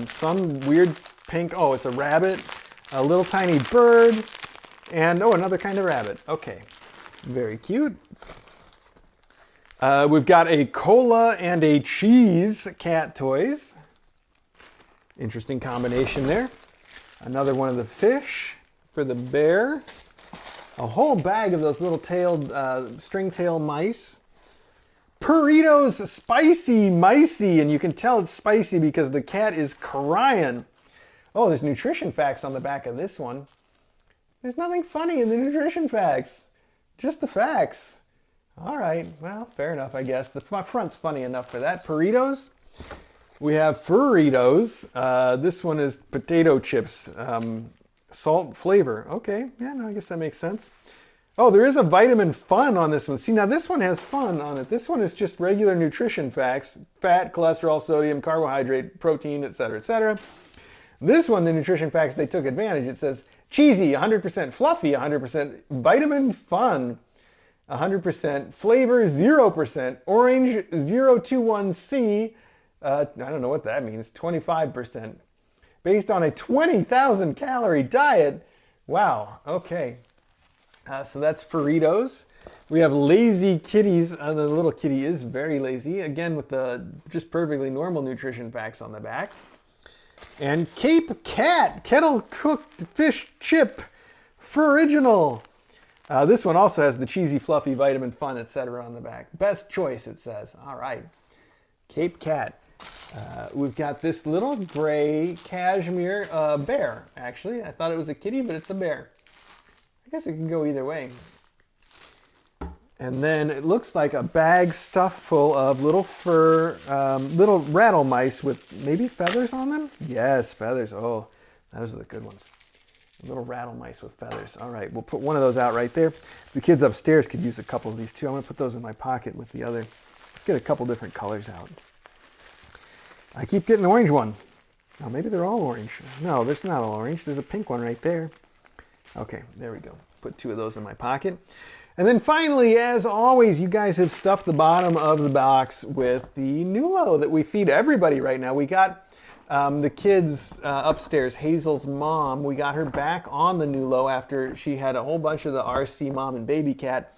some weird pink, oh, it's a rabbit, a little tiny bird, and oh, another kind of rabbit. Okay, very cute. We've got a cola and a cheese cat toys. Interesting combination there. Another one of the fish for the bear. A whole bag of those little tailed, string-tailed mice. Burritos, spicy, micey, and you can tell it's spicy because the cat is crying. Oh, there's nutrition facts on the back of this one. There's nothing funny in the nutrition facts. Just the facts. All right, well, fair enough, I guess. The front's funny enough for that. Burritos. We have Burritos. This one is potato chips. Salt flavor. Okay, yeah, no, I guess that makes sense. Oh, there is a vitamin fun on this one. See, now this one has fun on it. This one is just regular nutrition facts. Fat, cholesterol, sodium, carbohydrate, protein, etc., etc. This one, the nutrition facts, they took advantage. It says cheesy, 100%, fluffy, 100%, vitamin fun, 100%, flavor, 0%, orange, 021C, I don't know what that means, 25%. Based on a 20,000 calorie diet. Wow, okay. So that's Burritos. We have Lazy Kitties. The little kitty is very lazy. Again, with the just perfectly normal nutrition facts on the back. And Cape Cat, kettle cooked fish chip, original. This one also has the cheesy, fluffy, vitamin fun, etc. on the back. Best choice, it says. All right. Cape Cat. We've got this little gray cashmere bear, actually. I thought it was a kitty, but it's a bear. I guess it can go either way. And then it looks like a bag stuffed full of little fur, little rattle mice with maybe feathers on them? Yes, feathers. Oh, those are the good ones. Little rattle mice with feathers. All right, we'll put one of those out right there. The kids upstairs could use a couple of these too. I'm going to put those in my pocket with the other. Let's get a couple different colors out. I keep getting the orange one. Oh, maybe they're all orange. No, there's not all orange. There's a pink one right there. Okay, there we go. Put two of those in my pocket. And then finally, as always, you guys have stuffed the bottom of the box with the Nulo that we feed everybody right now. We got the kids upstairs, Hazel's mom, we got her back on the Nulo after she had a whole bunch of the RC mom and baby cat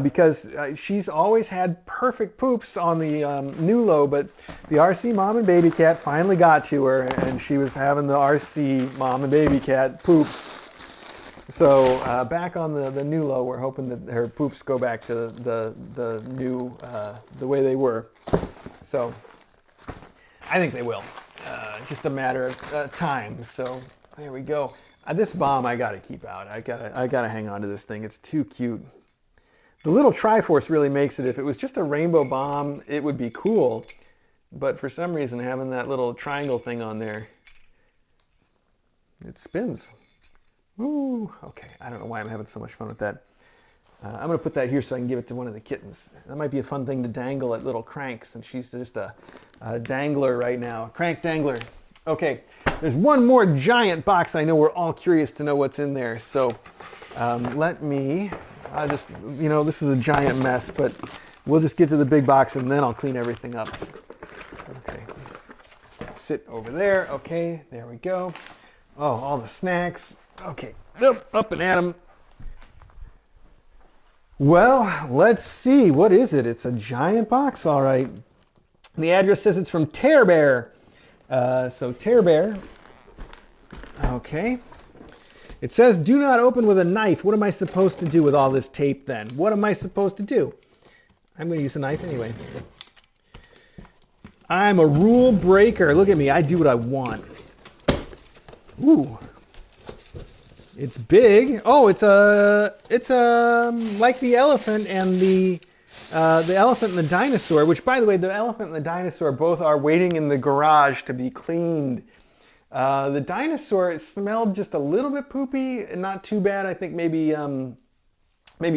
because she's always had perfect poops on the Nulo, but the RC mom and baby cat finally got to her and she was having the RC mom and baby cat poops. So back on the Nulo, we're hoping that her poops go back to the new, the way they were. So I think they will. Just a matter of time. So there we go. This bomb I gotta keep out. I gotta hang on to this thing. It's too cute. The little Triforce really makes it. If it was just a rainbow bomb, it would be cool. But for some reason, having that little triangle thing on there, it spins. Ooh, okay. I don't know why I'm having so much fun with that. I'm going to put that here so I can give it to one of the kittens. That might be a fun thing to dangle at little Cranks, and she's just a dangler right now. Crank dangler. Okay, there's one more giant box. I know we're all curious to know what's in there. So let me, this is a giant mess, but we'll just get to the big box and then I'll clean everything up. Okay, sit over there. Okay, there we go. Oh, all the snacks. Okay, up and at 'em. Well, let's see. What is it? It's a giant box, all right. The address says it's from Tear Bear. So Tear Bear. Okay. It says, do not open with a knife. What am I supposed to do with all this tape then? What am I supposed to do? I'm going to use a knife anyway. I'm a rule breaker. Look at me. I do what I want. Ooh. It's big. Oh, it's like the elephant and the elephant and the dinosaur, which, by the way, the elephant and the dinosaur both are waiting in the garage to be cleaned. The dinosaur smelled just a little bit poopy, not too bad. I think maybe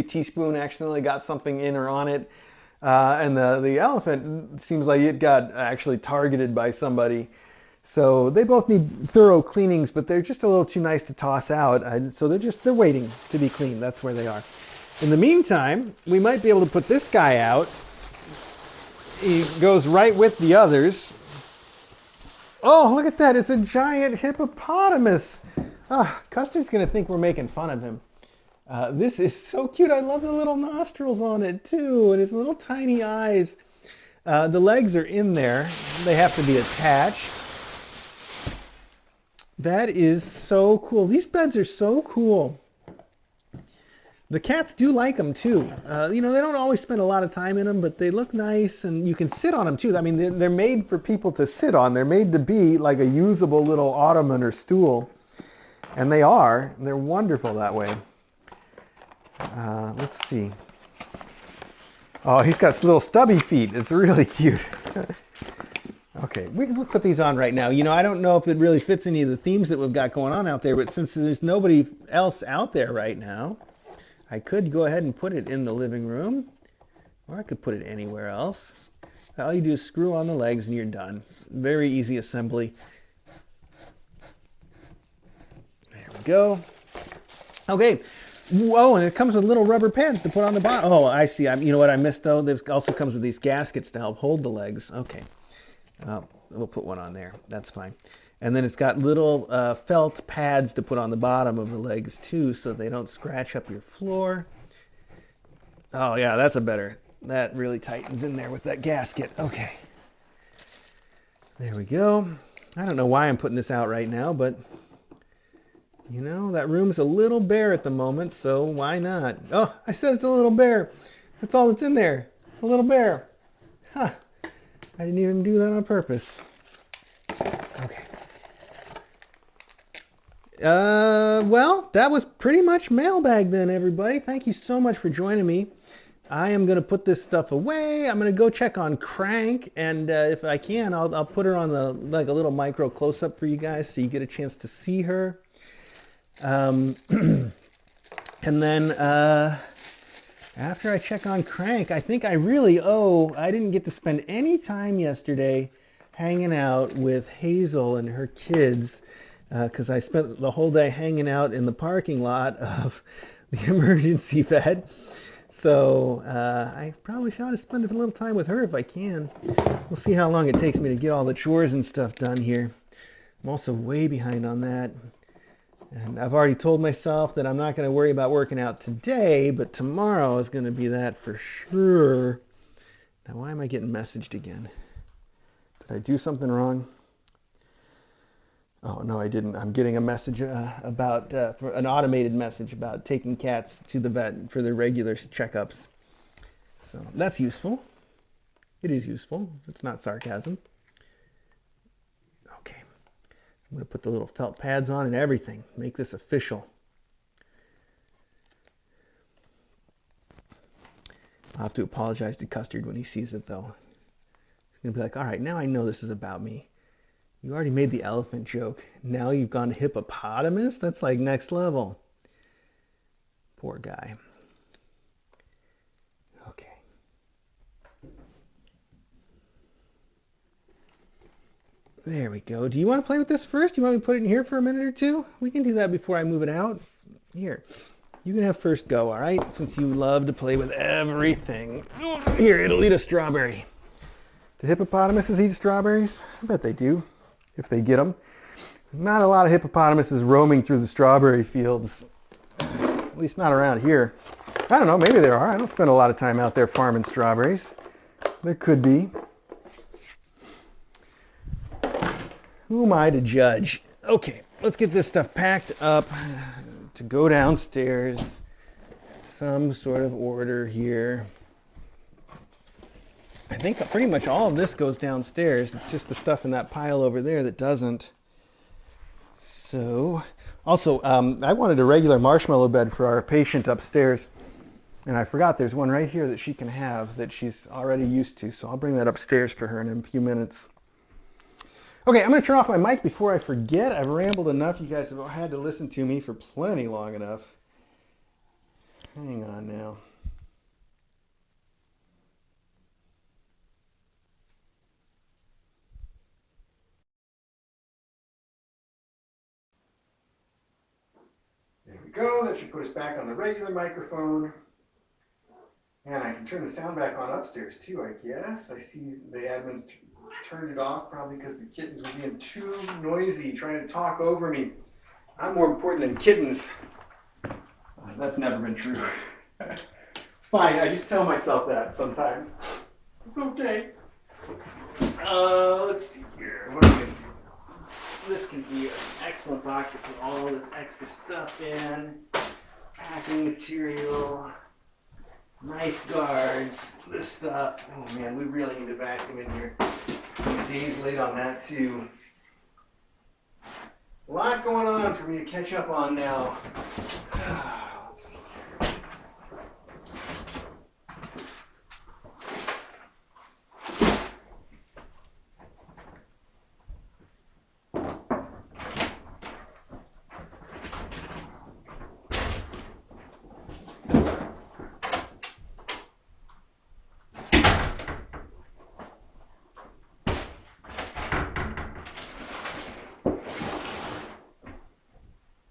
Teaspoon accidentally got something in or on it. And the elephant seems like it got actually targeted by somebody. So they both need thorough cleanings, but they're just a little too nice to toss out. So they're waiting to be cleaned. That's where they are. In the meantime, we might be able to put this guy out. He goes right with the others. Oh, look at that. It's a giant hippopotamus. Custer's going to think we're making fun of him. This is so cute. I love the little nostrils on it, too, and his little tiny eyes. The legs are in there. They have to be attached. That is so cool. These beds are so cool. The cats do like them, too. You know, they don't always spend a lot of time in them, but they look nice, and you can sit on them, too. I mean, they're made for people to sit on. They're made to be like a usable little ottoman or stool, and they are. They're wonderful that way. Let's see. Oh, he's got little stubby feet. It's really cute. Okay, we'll put these on right now. You know, I don't know if it really fits any of the themes that we've got going on out there, but since there's nobody else out there right now, I could go ahead and put it in the living room, or I could put it anywhere else. All you do is screw on the legs and you're done. Very easy assembly. There we go. Okay. Whoa, and it comes with little rubber pads to put on the bottom. Oh, I see. You know what I missed, though? There also comes with these gaskets to help hold the legs. Okay. We'll put one on there. That's fine. And then it's got little felt pads to put on the bottom of the legs, too, so they don't scratch up your floor. Oh, yeah, that's a better. That really tightens in there with that gasket. Okay. There we go. I don't know why I'm putting this out right now, but... you know, that room's a little bare at the moment, so why not? Oh, I said it's a little bare. That's all that's in there. A little bare. Huh. I didn't even do that on purpose. Okay. Well, that was pretty much Mailbag then, everybody. Thank you so much for joining me. I am going to put this stuff away. I'm going to go check on Crank, and if I can, I'll put her on a little micro close-up for you guys so you get a chance to see her. And then after I check on Crank, I think I really I didn't get to spend any time yesterday hanging out with Hazel and her kids because I spent the whole day hanging out in the parking lot of the emergency vet. So I probably should have spent a little time with her if I can. We'll see how long it takes me to get all the chores and stuff done here. I'm also way behind on that. And I've already told myself that I'm not going to worry about working out today, but tomorrow is going to be that for sure. Now, why am I getting messaged again? Did I do something wrong? Oh, no, I didn't. I'm getting a message for an automated message about taking cats to the vet for their regular checkups. So that's useful. It is useful. It's not sarcasm. Okay. I'm going to put the little felt pads on and everything. Make this official. I'll have to apologize to Custard when he sees it, though. He's going to be like, all right, now I know this is about me. You already made the elephant joke. Now you've gone to hippopotamus? That's like next level. Poor guy. Okay. There we go. Do you want to play with this first? Do you want me to put it in here for a minute or two? We can do that before I move it out. Here. You can have first go, all right? Since you love to play with everything. Here, it'll eat a strawberry. Do hippopotamuses eat strawberries? I bet they do, if they get them. Not a lot of hippopotamuses roaming through the strawberry fields. At least not around here. I don't know, maybe there are. I don't spend a lot of time out there farming strawberries. There could be. Who am I to judge? Okay, let's get this stuff packed up to go downstairs. Some sort of order here. I think pretty much all of this goes downstairs. It's just the stuff in that pile over there that doesn't. So, also, I wanted a regular marshmallow bed for our patient upstairs. And I forgot there's one right here that she can have that she's already used to. So I'll bring that upstairs for her in a few minutes. Okay, I'm going to turn off my mic before I forget. I've rambled enough. You guys have had to listen to me for plenty long enough. Hang on now. There we go. That should put us back on the regular microphone. And I can turn the sound back on upstairs too, I guess. I see the admins turned it off probably because the kittens were being too noisy, trying to talk over me. I'm more important than kittens. That's never been true. It's fine. I just tell myself that sometimes. It's okay. Let's see here. What are we going to do? This can be an excellent box to put all this extra stuff in. Packing material. Knife guards, this stuff. Oh man, we really need to vacuum in here. The day's late on that too. A lot going on for me to catch up on now. Let's see here.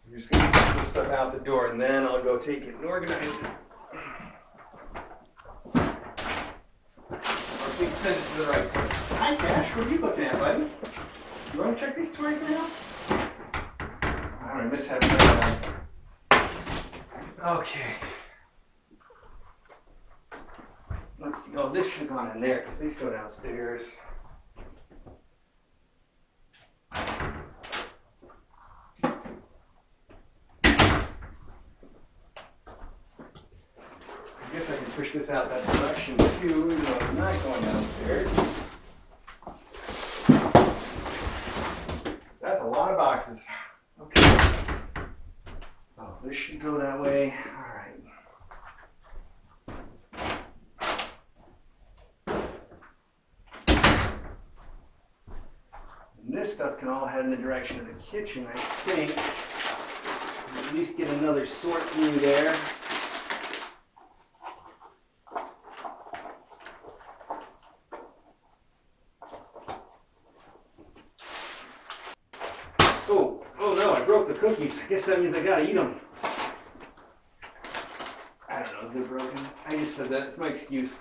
I'm just going to get this stuff out the door and then I'll go take it and organize it. Or at least send it to the right place. Hi Cash, what are you looking at, buddy? You want to check these toys now? I miss having that on. Okay. Let's see. Oh, this should have gone in there because these go downstairs. I guess I can push this out that direction too, even though it's not going downstairs. That's a lot of boxes. Okay. Oh, this should go that way. All right. And this stuff can all head in the direction of the kitchen, I think. At least get another sort through there. Cookies. I guess that means I gotta eat them. I don't know if they're broken. I just said that. It's my excuse.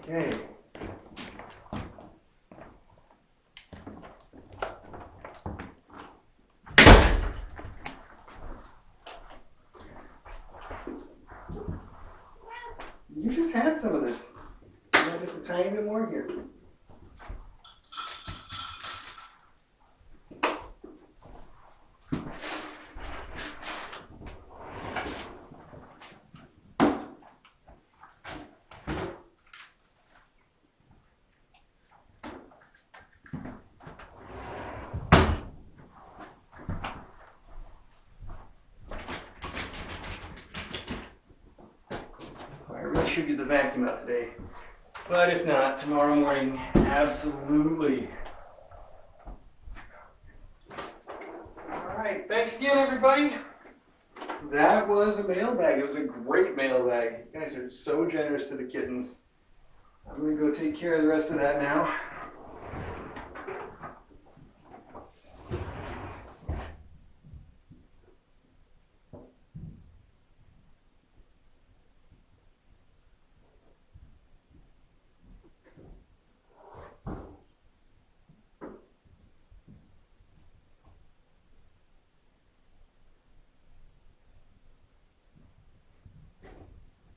Okay. You just had some of this. You want just a tiny bit more here. should get the vacuum out today. But if not, tomorrow morning, absolutely. All right, thanks again, everybody. That was a mailbag. It was a great mailbag. You guys are so generous to the kittens. I'm going to go take care of the rest of that now.